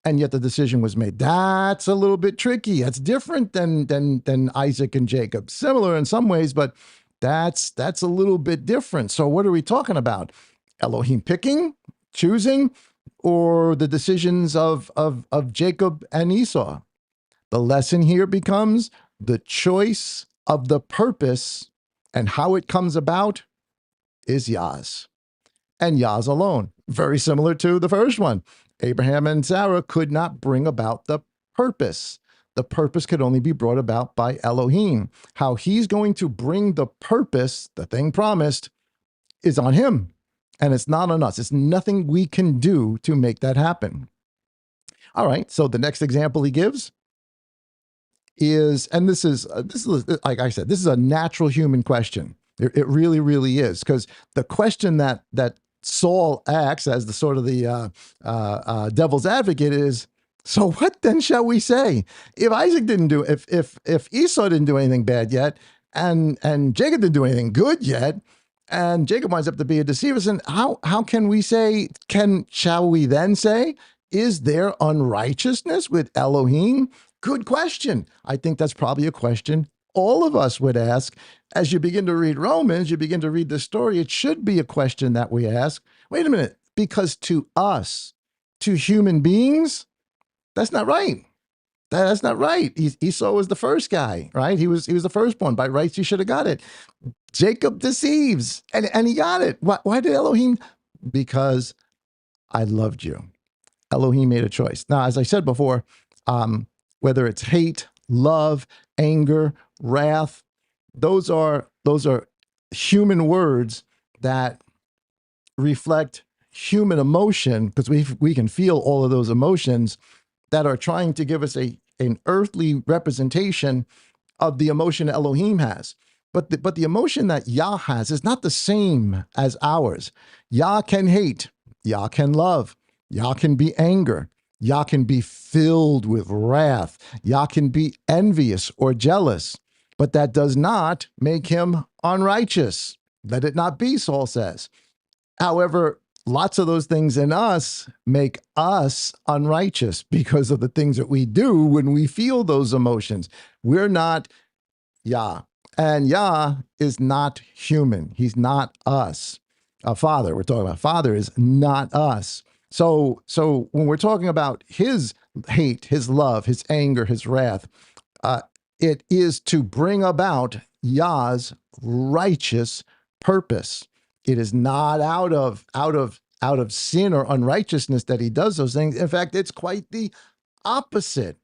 and yet the decision was made. That's a little bit tricky. That's different than Isaac and Jacob. Similar in some ways, but that's a little bit different. So what are we talking about? Elohim picking, choosing, or the decisions of Jacob and Esau? The lesson here becomes the choice of the purpose, and how it comes about is Yah's, and Yah's alone. Very similar to the first one. Abraham and Sarah could not bring about the purpose. The purpose could only be brought about by Elohim. How he's going to bring the purpose, the thing promised, is on him. And it's not on us. It's nothing we can do to make that happen. All right, so the next example he gives is, and this is like I said, this is a natural human question. It really, really is, because the question that Saul acts as the sort of the devil's advocate is, so what then shall we say? If Isaac didn't do, if Esau didn't do anything bad yet, and Jacob didn't do anything good yet, and Jacob winds up to be a deceiver, and how can we say? Shall we then say, is there unrighteousness with Elohim? Good question. I think that's probably a question all of us would ask. As you begin to read Romans, you begin to read the story, it should be a question that we ask. Wait a minute, because to us, to human beings, that's not right. That's not right. Esau was the first guy, right? He was the firstborn. By rights, he should have got it. Jacob deceives, and he got it. Why did Elohim? Because I loved you. Elohim made a choice. Now, as I said before, whether it's hate, love, anger, wrath, those are human words that reflect human emotion, because we can feel all of those emotions that are trying to give us an earthly representation of the emotion Elohim has. But the emotion that Yah has is not the same as ours. Yah can hate. Yah can love. Yah can be anger. Yah can be filled with wrath. Yah can be envious or jealous. But that does not make him unrighteous. Let it not be, Saul says. However, lots of those things in us make us unrighteous because of the things that we do when we feel those emotions. We're not Yah. And Yah is not human. He's not us. A father, we're talking about. Father is not us. So when we're talking about his hate, his love, his anger, his wrath, it is to bring about Yah's righteous purpose. It is not out of sin or unrighteousness that he does those things. In fact, it's quite the opposite.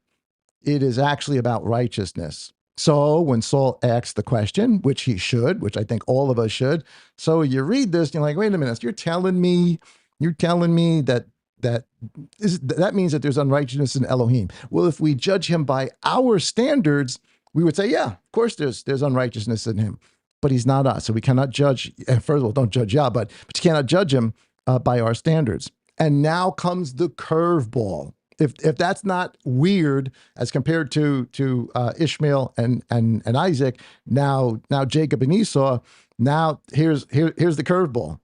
It is actually about righteousness. So when Saul asked the question, which he should, which I think all of us should, so you read this, and you're like, wait a minute, you're telling me that means that there's unrighteousness in Elohim. Well, if we judge him by our standards, we would say, yeah, of course there's unrighteousness in him, but he's not us. So we cannot judge, first of all, don't judge Yah, but you cannot judge him by our standards. And now comes the curveball. If that's not weird as compared to Ishmael and Isaac, now Jacob and Esau, now here's the curveball.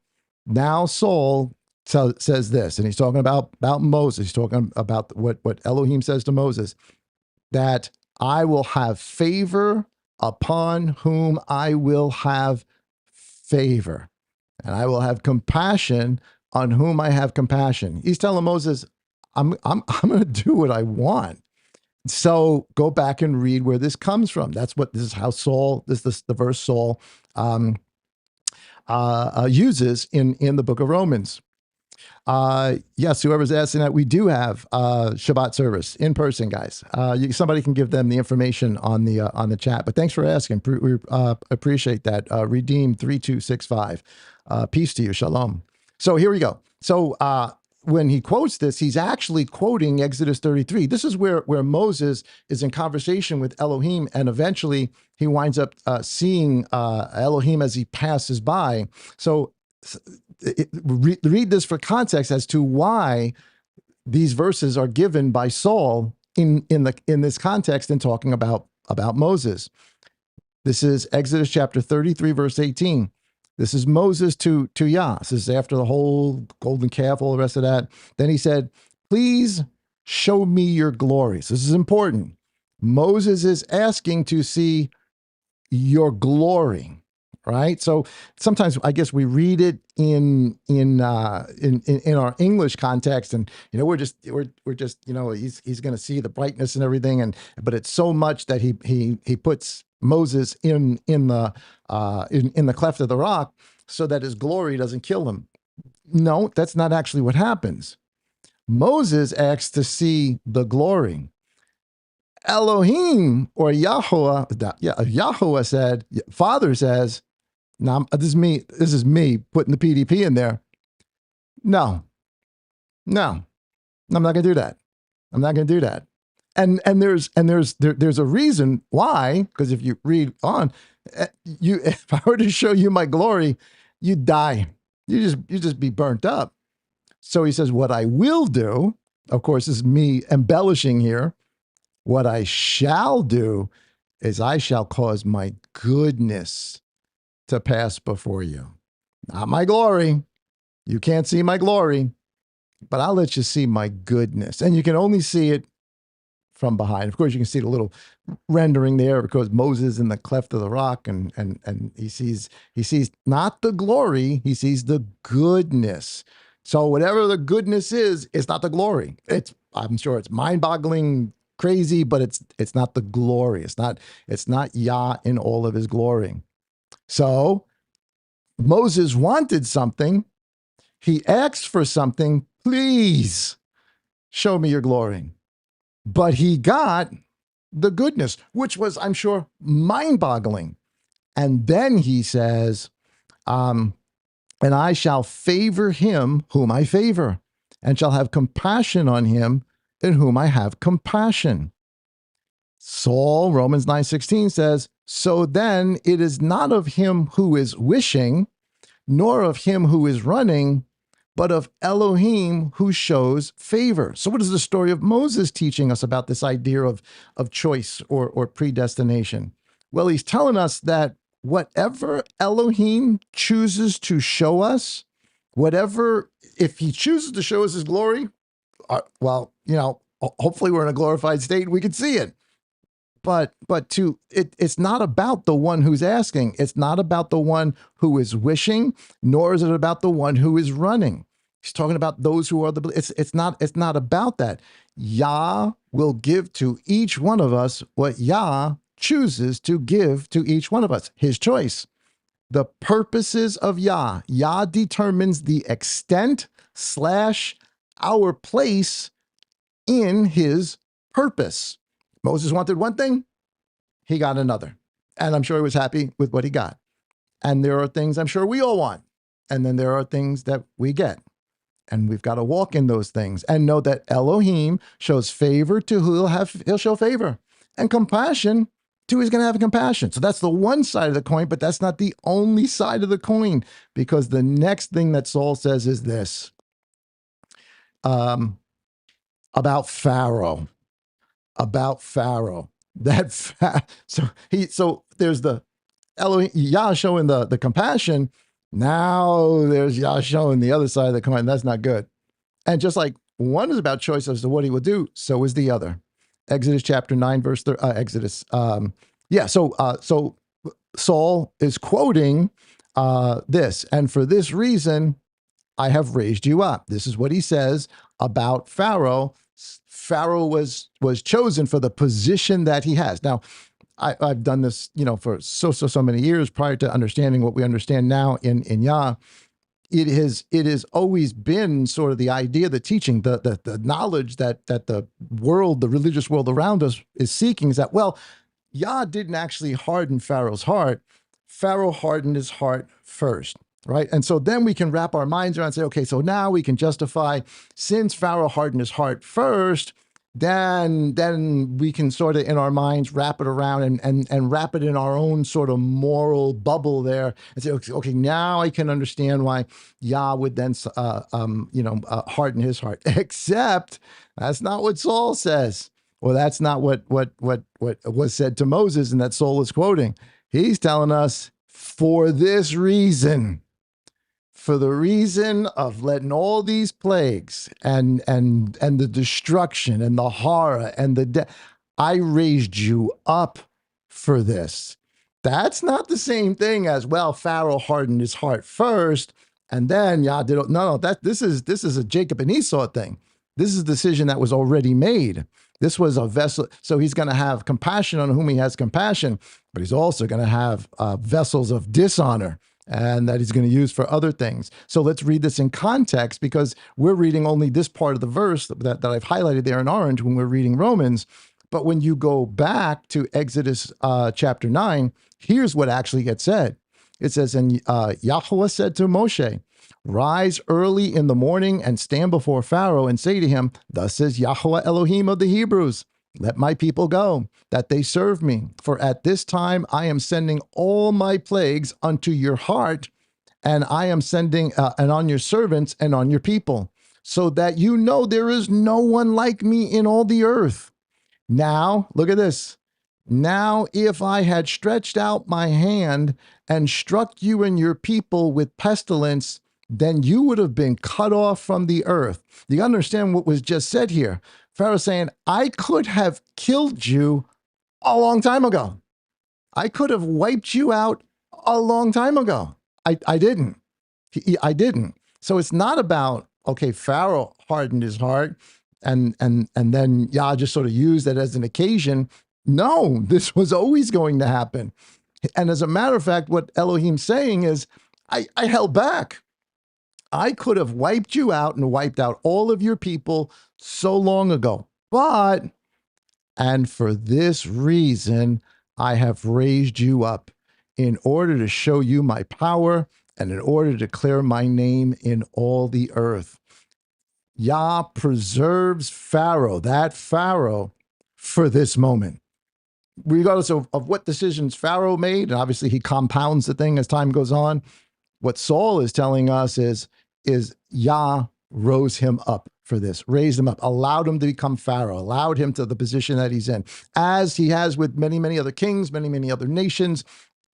Now Saul says this, and he's talking about Moses. He's talking about what Elohim says to Moses, that I will have favor upon whom I will have favor, and I will have compassion on whom I have compassion. He's telling Moses, I'm going to do what I want. So go back and read where this comes from. This is how Saul, this the verse Saul uses in the book of Romans. Yes, whoever's asking that, we do have Shabbat service in person, guys. Somebody can give them the information on the chat. But thanks for asking. We appreciate that. Redeem 3265. Peace to you. Shalom. So here we go. So when he quotes this, he's actually quoting Exodus 33. This is where Moses is in conversation with Elohim, and eventually he winds up seeing Elohim as he passes by. So read this for context as to why these verses are given by Saul in this context and talking about Moses. This is Exodus chapter 33, verse 18. This is Moses to Yah. This is after the whole golden calf, all the rest of that. Then he said, please show me your glories. This is important. Moses is asking to see your glory. Right. So sometimes I guess we read it in our English context, and we're just he's going to see the brightness and everything, but it's so much that he puts Moses in the cleft of the rock so that his glory doesn't kill him. No, that's not actually what happens. Moses asks to see the glory. Elohim or Yahweh, Yahweh said, Father says, now, this is me putting the PDP in there. No, I'm not going to do that. I'm not going to do that. And there's a reason why, because if you read on, if I were to show you my glory, you'd die. You just be burnt up. So he says, what I will do, of course, is me embellishing here. What I shall do is I shall cause my goodness to pass before you. Not my glory. You can't see my glory, but I'll let you see my goodness. And you can only see it from behind. Of course, you can see the little rendering there because Moses in the cleft of the rock, and he sees not the glory, he sees the goodness. So whatever the goodness is, it's not the glory. I'm sure it's mind-boggling, crazy, but it's not the glory. It's not Yah in all of his glory. So Moses wanted something. He asked for something. Please show me your glory. But he got the goodness, which was, I'm sure, mind-boggling. And then he says, and I shall favor him whom I favor, and shall have compassion on him in whom I have compassion. Saul, Romans 9:16 says, so then it is not of him who is wishing, nor of him who is running, but of Elohim who shows favor. So what is the story of Moses teaching us about this idea of choice or predestination? Well, he's telling us that whatever Elohim chooses to show us, if he chooses to show us his glory, hopefully we're in a glorified state and we can see it. But it's not about the one who's asking. It's not about the one who is wishing, nor is it about the one who is running. He's talking about those who are it's not about that. Yah will give to each one of us what Yah chooses to give to each one of us, his choice. The purposes of Yah. Yah determines the extent / our place in his purpose. Moses wanted one thing. he got another. And I'm sure he was happy with what he got. And there are things I'm sure we all want. And then there are things that we get. And we've got to walk in those things and know that Elohim shows favor to who he'll show favor, and compassion to who he's going to have compassion. So that's the one side of the coin, but that's not the only side of the coin, because the next thing that Saul says is this about Pharaoh. So there's the Elohim, Yah showing the compassion. Now there's Yah showing the other side of the coin. That's not good. And just like one is about choice as to what he will do, so is the other. Exodus chapter 9, verse Exodus. So Saul is quoting this, and for this reason, I have raised you up. This is what he says about Pharaoh. Pharaoh was chosen for the position that he has. Now, I've done this, for so many years prior to understanding what we understand now in Yah. It has always been sort of the idea, the teaching, the knowledge that the world, the religious world around us is seeking, is that, well, Yah didn't actually harden Pharaoh's heart. Pharaoh hardened his heart first, right? And so then we can wrap our minds around and say, okay, so now we can justify, since Pharaoh hardened his heart first, then we can sort of in our minds wrap it around and wrap it in our own sort of moral bubble there and say, okay, now I can understand why Yah would then harden his heart. Except that's not what Saul says. Well, that's not what was said to Moses, and that Saul is quoting. He's telling us, for this reason, for the reason of letting all these plagues and the destruction and the horror and the death, I raised you up for this. That's not the same thing as, well, Pharaoh hardened his heart first, and then Yah did. No, this is a Jacob and Esau thing. This is a decision that was already made. This was a vessel. So he's going to have compassion on whom he has compassion, but he's also going to have vessels of dishonor, and that he's going to use for other things. So let's read this in context, because we're reading only this part of the verse that I've highlighted there in orange when we're reading Romans. But when you go back to Exodus chapter 9, here's what actually gets said. It says, and Yahweh said to Moshe, rise early in the morning and stand before Pharaoh and say to him, thus says Yahweh Elohim of the Hebrews, let my people go, that they serve me. For at this time I am sending all my plagues unto your heart, and I am sending and on your servants and on your people, so that you know there is no one like me in all the earth. Now, look at this. Now, if I had stretched out my hand and struck you and your people with pestilence, then you would have been cut off from the earth. You understand what was just said here. Pharaoh saying, I could have killed you a long time ago. I could have wiped you out a long time ago. I didn't. I didn't. So it's not about, okay, Pharaoh hardened his heart and then Yah just sort of used that as an occasion. No, this was always going to happen. And as a matter of fact, what Elohim's saying is, I held back. I could have wiped you out and wiped out all of your people so long ago. And for this reason, I have raised you up, in order to show you my power and in order to declare my name in all the earth. Yah preserves Pharaoh, that Pharaoh, for this moment. Regardless of what decisions Pharaoh made, and obviously he compounds the thing as time goes on, what Saul is telling us is Yah rose him up for this, raised him up, allowed him to become Pharaoh, allowed him to the position that he's in, as he has with many, many other kings, many, many other nations.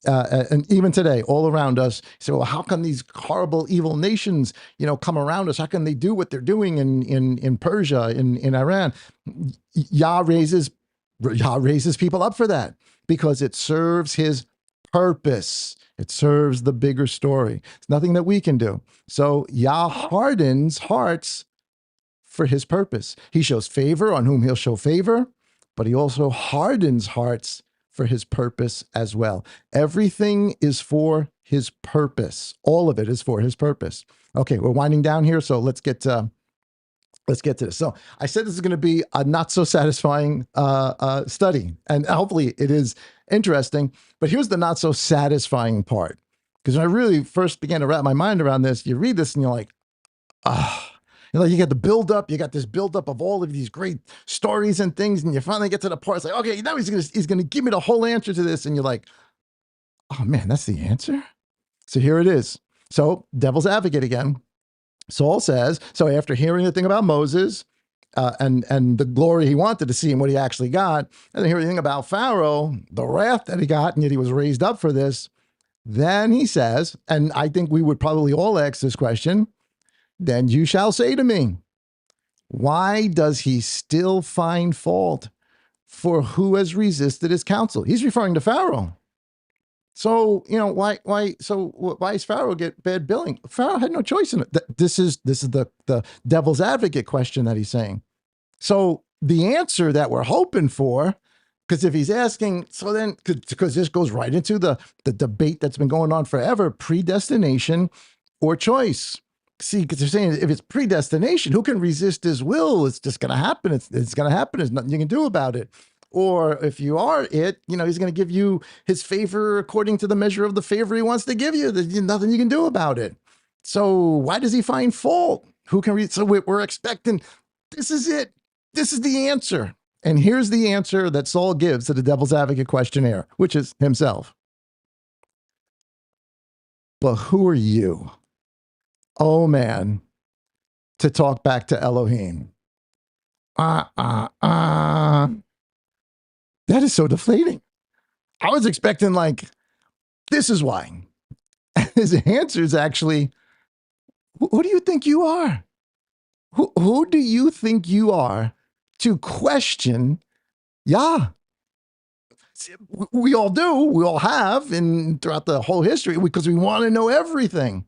And even today, all around us, say, well, how can these horrible, evil nations, come around us? How can they do what they're doing in Persia, in Iran? Yah raises people up for that, because it serves his purpose. It serves the bigger story. It's nothing that we can do. So Yah hardens hearts for his purpose. He shows favor on whom he'll show favor, but he also hardens hearts for his purpose as well. Everything is for his purpose. All of it is for his purpose. Okay, we're winding down here, so let's get let's get to this. So I said this is going to be a not so satisfying study, and hopefully it is interesting. But here's the not so satisfying part, because when I really first began to wrap my mind around this, you read this and you're like, ah. You know, you get the build up, you got this build up of all of these great stories and things, and you finally get to the part. It's like, okay, now he's gonna give me the whole answer to this, and you're like, oh man, that's the answer. So here it is. So devil's advocate again. Saul says, so after hearing the thing about Moses and the glory he wanted to see and what he actually got, and then hearing the thing about Pharaoh, the wrath that he got, and yet he was raised up for this, then he says, and I think we would probably all ask this question, then you shall say to me, why does he still find fault for who has resisted his counsel? He's referring to Pharaoh. So, you know, why does Pharaoh get bad billing? Pharaoh had no choice in it. This is the devil's advocate question that he's saying. So the answer that we're hoping for, because if he's asking, so then, because this goes right into the debate that's been going on forever, predestination or choice. See, because they're saying if it's predestination, who can resist his will? It's just going to happen. It's going to happen. There's nothing you can do about it. Or if you are it, you know, he's going to give you his favor according to the measure of the favor he wants to give you. There's nothing you can do about it. So why does he find fault? Who can read? So we're expecting, this is it. This is the answer. And here's the answer that Saul gives to the devil's advocate questionnaire, which is himself. But who are you, oh man, to talk back to Elohim? That is so deflating. I was expecting like, this is why. His answer is actually, who do you think you are? Who do you think you are to question Yah? We all do. We all have, and throughout the whole history, because we want to know everything.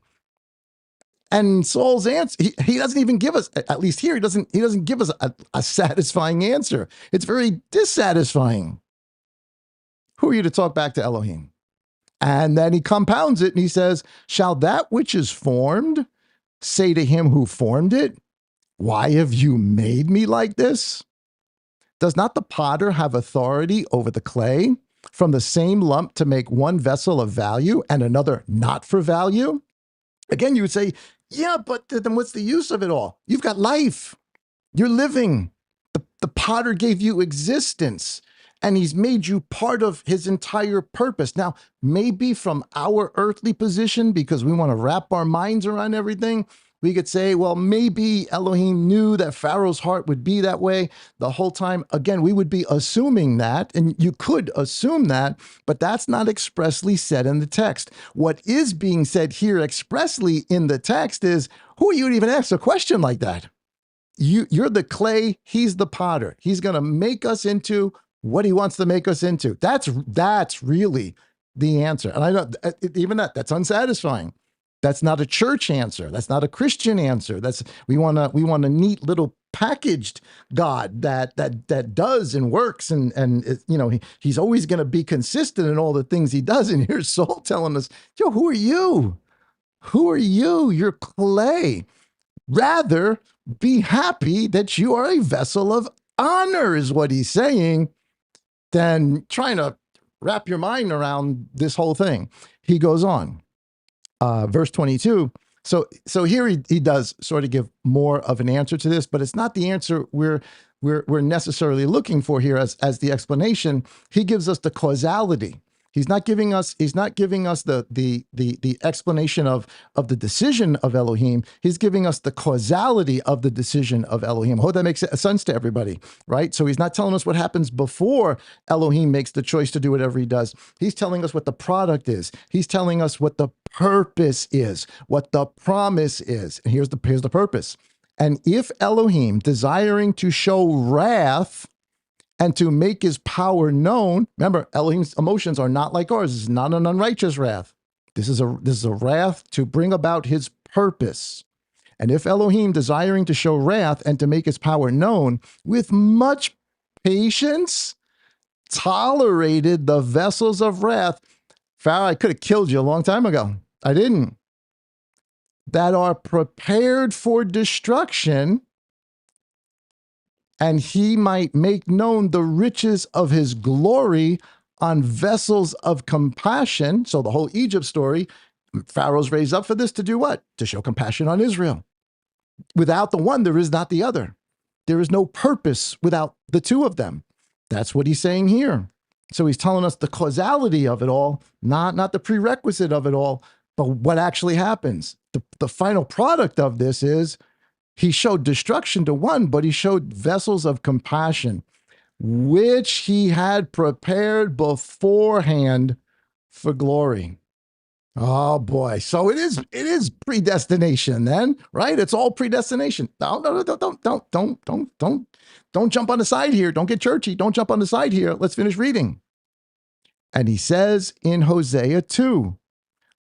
And Saul's answer, he doesn't even give us, at least here, he doesn't give us a satisfying answer. It's very dissatisfying. Who are you to talk back to Elohim? And then he compounds it and he says, shall that which is formed say to him who formed it, why have you made me like this? Does not the potter have authority over the clay from the same lump to make one vessel of value and another not for value? Again, you would say, yeah, but then what's the use of it all? You've got life. You're living. The potter gave you existence, and he's made you part of his entire purpose. Now, maybe from our earthly position, because we want to wrap our minds around everything, we could say, well, maybe Elohim knew that Pharaoh's heart would be that way the whole time. Again, we would be assuming that, and you could assume that, but that's not expressly said in the text. What is being said here expressly in the text is, who are you to even ask a question like that? You're the clay, he's the potter. He's going to make us into what he wants to make us into. That's really the answer. And I know even that's unsatisfying. That's not a church answer. That's not a Christian answer. We want a neat little packaged God that does and works and you know, he's always going to be consistent in all the things he does. And here's Saul telling us, yo, who are you? Who are you? You're clay. Rather be happy that you are a vessel of honor, is what he's saying, than trying to wrap your mind around this whole thing. He goes on. Verse 22. So here he does sort of give more of an answer to this, but it's not the answer we're necessarily looking for here as the explanation. He gives us the causality. He's not giving us the explanation of the decision of Elohim. He's giving us the causality of the decision of Elohim. I hope that makes sense to everybody, right? So he's not telling us what happens before Elohim makes the choice to do whatever he does. He's telling us what the product is. He's telling us what the purpose is, what the promise is. And here's the purpose. And if Elohim, desiring to show wrath and to make his power known, remember, Elohim's emotions are not like ours. This is not an unrighteous wrath. This is a wrath to bring about his purpose. And if Elohim, desiring to show wrath and to make his power known, with much patience, tolerated the vessels of wrath. Pharaoh, I could have killed you a long time ago. I didn't. That are prepared for destruction, and he might make known the riches of his glory on vessels of compassion. So the whole Egypt story, Pharaoh's raised up for this to do what? To show compassion on Israel. Without the one, there is not the other. There is no purpose without the two of them. That's what he's saying here. So he's telling us the causality of it all, not the prerequisite of it all, but what actually happens. The final product of this is he showed destruction to one, but he showed vessels of compassion, which he had prepared beforehand for glory. Oh boy. So it is predestination then, right? It's all predestination. No, don't jump on the side here. Don't get churchy. Don't jump on the side here. Let's finish reading. And he says in Hosea 2,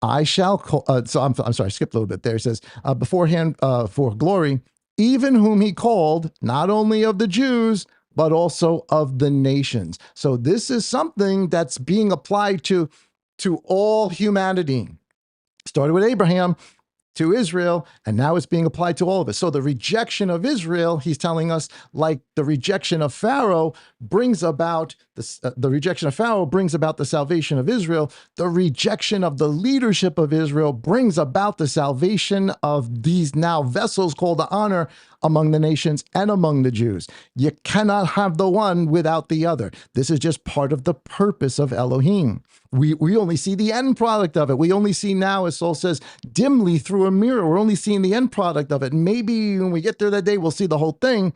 I shall call, so I'm sorry, I skipped a little bit there. He says, beforehand for glory, even whom he called, not only of the Jews, but also of the nations. So this is something that's being applied to all humanity. Started with Abraham, to Israel, and now it's being applied to all of us. So the rejection of Israel, he's telling us, like the rejection of Pharaoh brings about the rejection of Pharaoh brings about the salvation of Israel. The rejection of the leadership of Israel brings about the salvation of these now vessels called to honor among the nations and among the Jews. You cannot have the one without the other. This is just part of the purpose of Elohim. We only see the end product of it. We only see now, as Saul says, dimly through a mirror. We're only seeing the end product of it. Maybe when we get there that day, we'll see the whole thing.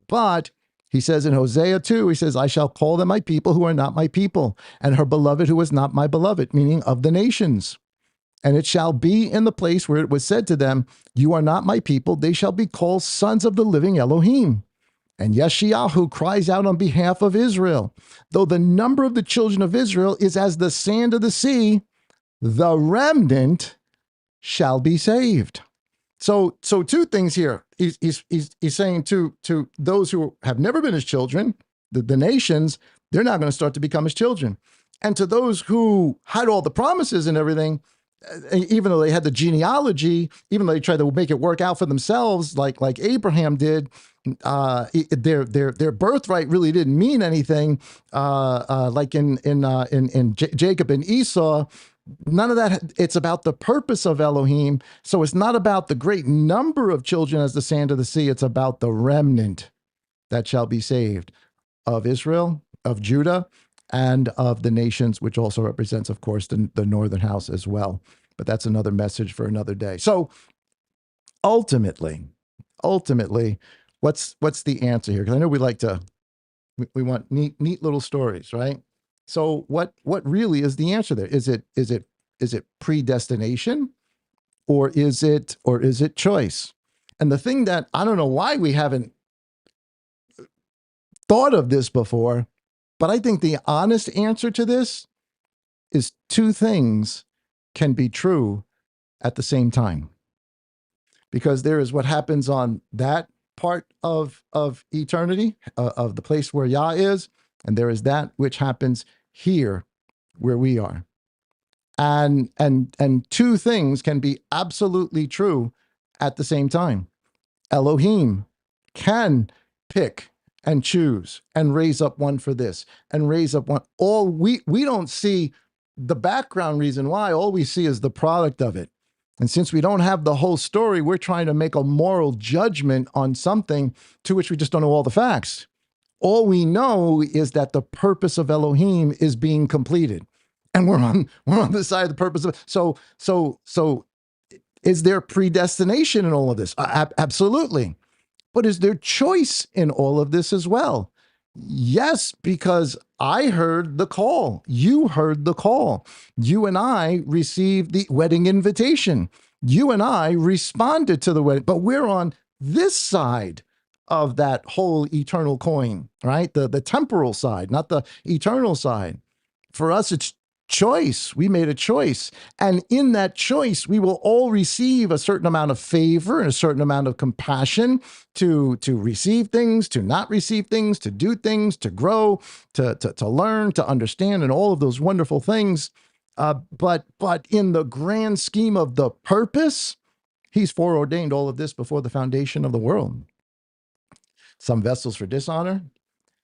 But he says in Hosea 2, he says, I shall call them my people who are not my people, and her beloved who is not my beloved, meaning of the nations. And it shall be in the place where it was said to them, you are not my people. They shall be called sons of the living Elohim. And Yeshayahu cries out on behalf of Israel. Though the number of the children of Israel is as the sand of the sea, the remnant shall be saved. So two things here. He's saying to those who have never been his children, the nations, they're now going to start to become his children. And to those who had all the promises and everything, even though they had the genealogy, even though they tried to make it work out for themselves, like Abraham did, their birthright really didn't mean anything. Like in Jacob and Esau, none of that. It's about the purpose of Elohim. So it's not about the great number of children as the sand of the sea. It's about the remnant that shall be saved of Israel, of Judah, and of the nations, which also represents, of course, the northern house as well. But that's another message for another day. So ultimately, what's the answer here? Because I know we want neat little stories, right? So what really is the answer there? Is it predestination, or is it choice? And the thing that I don't know why we haven't thought of this before, but I think the honest answer to this is two things can be true at the same time. Because there is what happens on that part of eternity, of the place where Yah is, and there is that which happens here where we are. And two things can be absolutely true at the same time. Elohim can pick and choose and raise up one for this and raise up one. All we don't see the background reason why. All we see is the product of it. And since we don't have the whole story, we're trying to make a moral judgment on something to which we just don't know all the facts. All we know is that the purpose of Elohim is being completed. And we're on the side of the purpose of it. So is there predestination in all of this? Absolutely. But is there choice in all of this as well? Yes, because I heard the call. You heard the call. You and I received the wedding invitation. You and I responded to the wedding, but we're on this side of that whole eternal coin, right? The temporal side, not the eternal side. For us, it's choice. We made a choice. And in that choice, we will all receive a certain amount of favor and a certain amount of compassion to receive things, to not receive things, to do things, to grow, to learn, to understand, and all of those wonderful things. But in the grand scheme of the purpose, he's foreordained all of this before the foundation of the world. Some vessels for dishonor,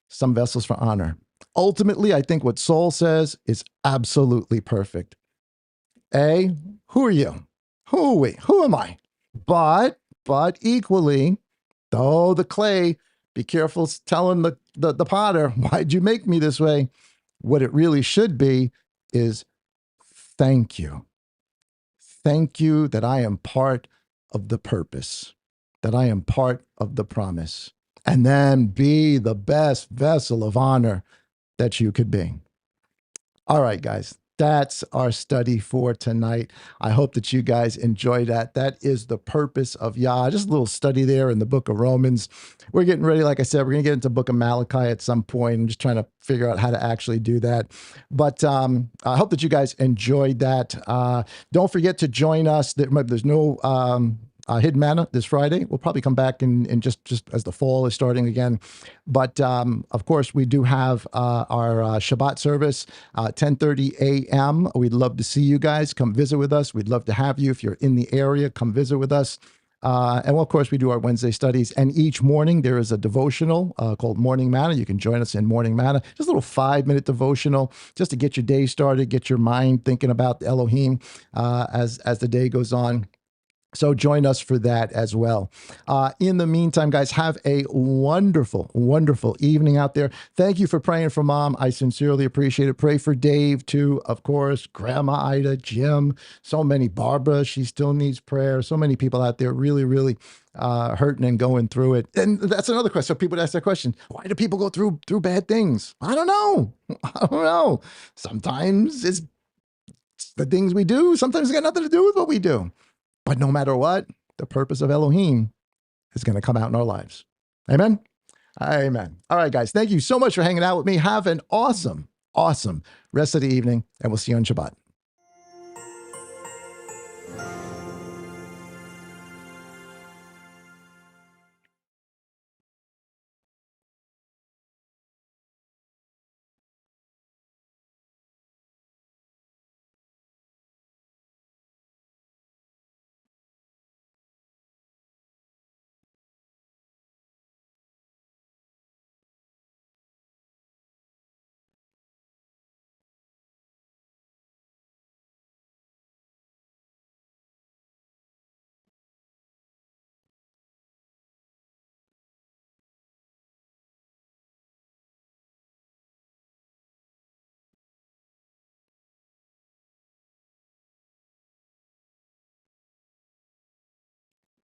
some vessels for honor. Ultimately, I think what Saul says is absolutely perfect. A, who are you? Who are we? Who am I? But equally, though the clay, be careful telling the potter, why'd you make me this way? What it really should be is thank you. Thank you that I am part of the purpose, that I am part of the promise. And then be the best vessel of honor that you could be. All right, guys. That's our study for tonight. I hope that you guys enjoy that. That is the purpose of Yah. Just a little study there in the book of Romans. We're getting ready, like I said, we're going to get into the book of Malachi at some point. I'm just trying to figure out how to actually do that. But I hope that you guys enjoyed that. Don't forget to join us. There's no Hidden Manna this Friday. We'll probably come back in just as the fall is starting again. But of course, we do have our Shabbat service, 10:30 a.m. We'd love to see you guys. Come visit with us. We'd love to have you. If you're in the area, come visit with us. And well, of course, we do our Wednesday studies. And each morning there is a devotional called Morning Manna. You can join us in Morning Manna. Just a little 5-minute devotional just to get your day started, get your mind thinking about Elohim as the day goes on. So join us for that as well. In the meantime, guys, have a wonderful, wonderful evening out there. Thank you for praying for Mom. I sincerely appreciate it. Pray for Dave too, of course, Grandma Ida, Jim, so many, Barbara, she still needs prayer. So many people out there really, really hurting and going through it. And that's another question. So people ask that question, why do people go through bad things? I don't know. I don't know. Sometimes it's the things we do. Sometimes it's got nothing to do with what we do. But no matter what, the purpose of Elohim is going to come out in our lives. Amen? Amen. All right, guys. Thank you so much for hanging out with me. Have an awesome, awesome rest of the evening, and we'll see you on Shabbat.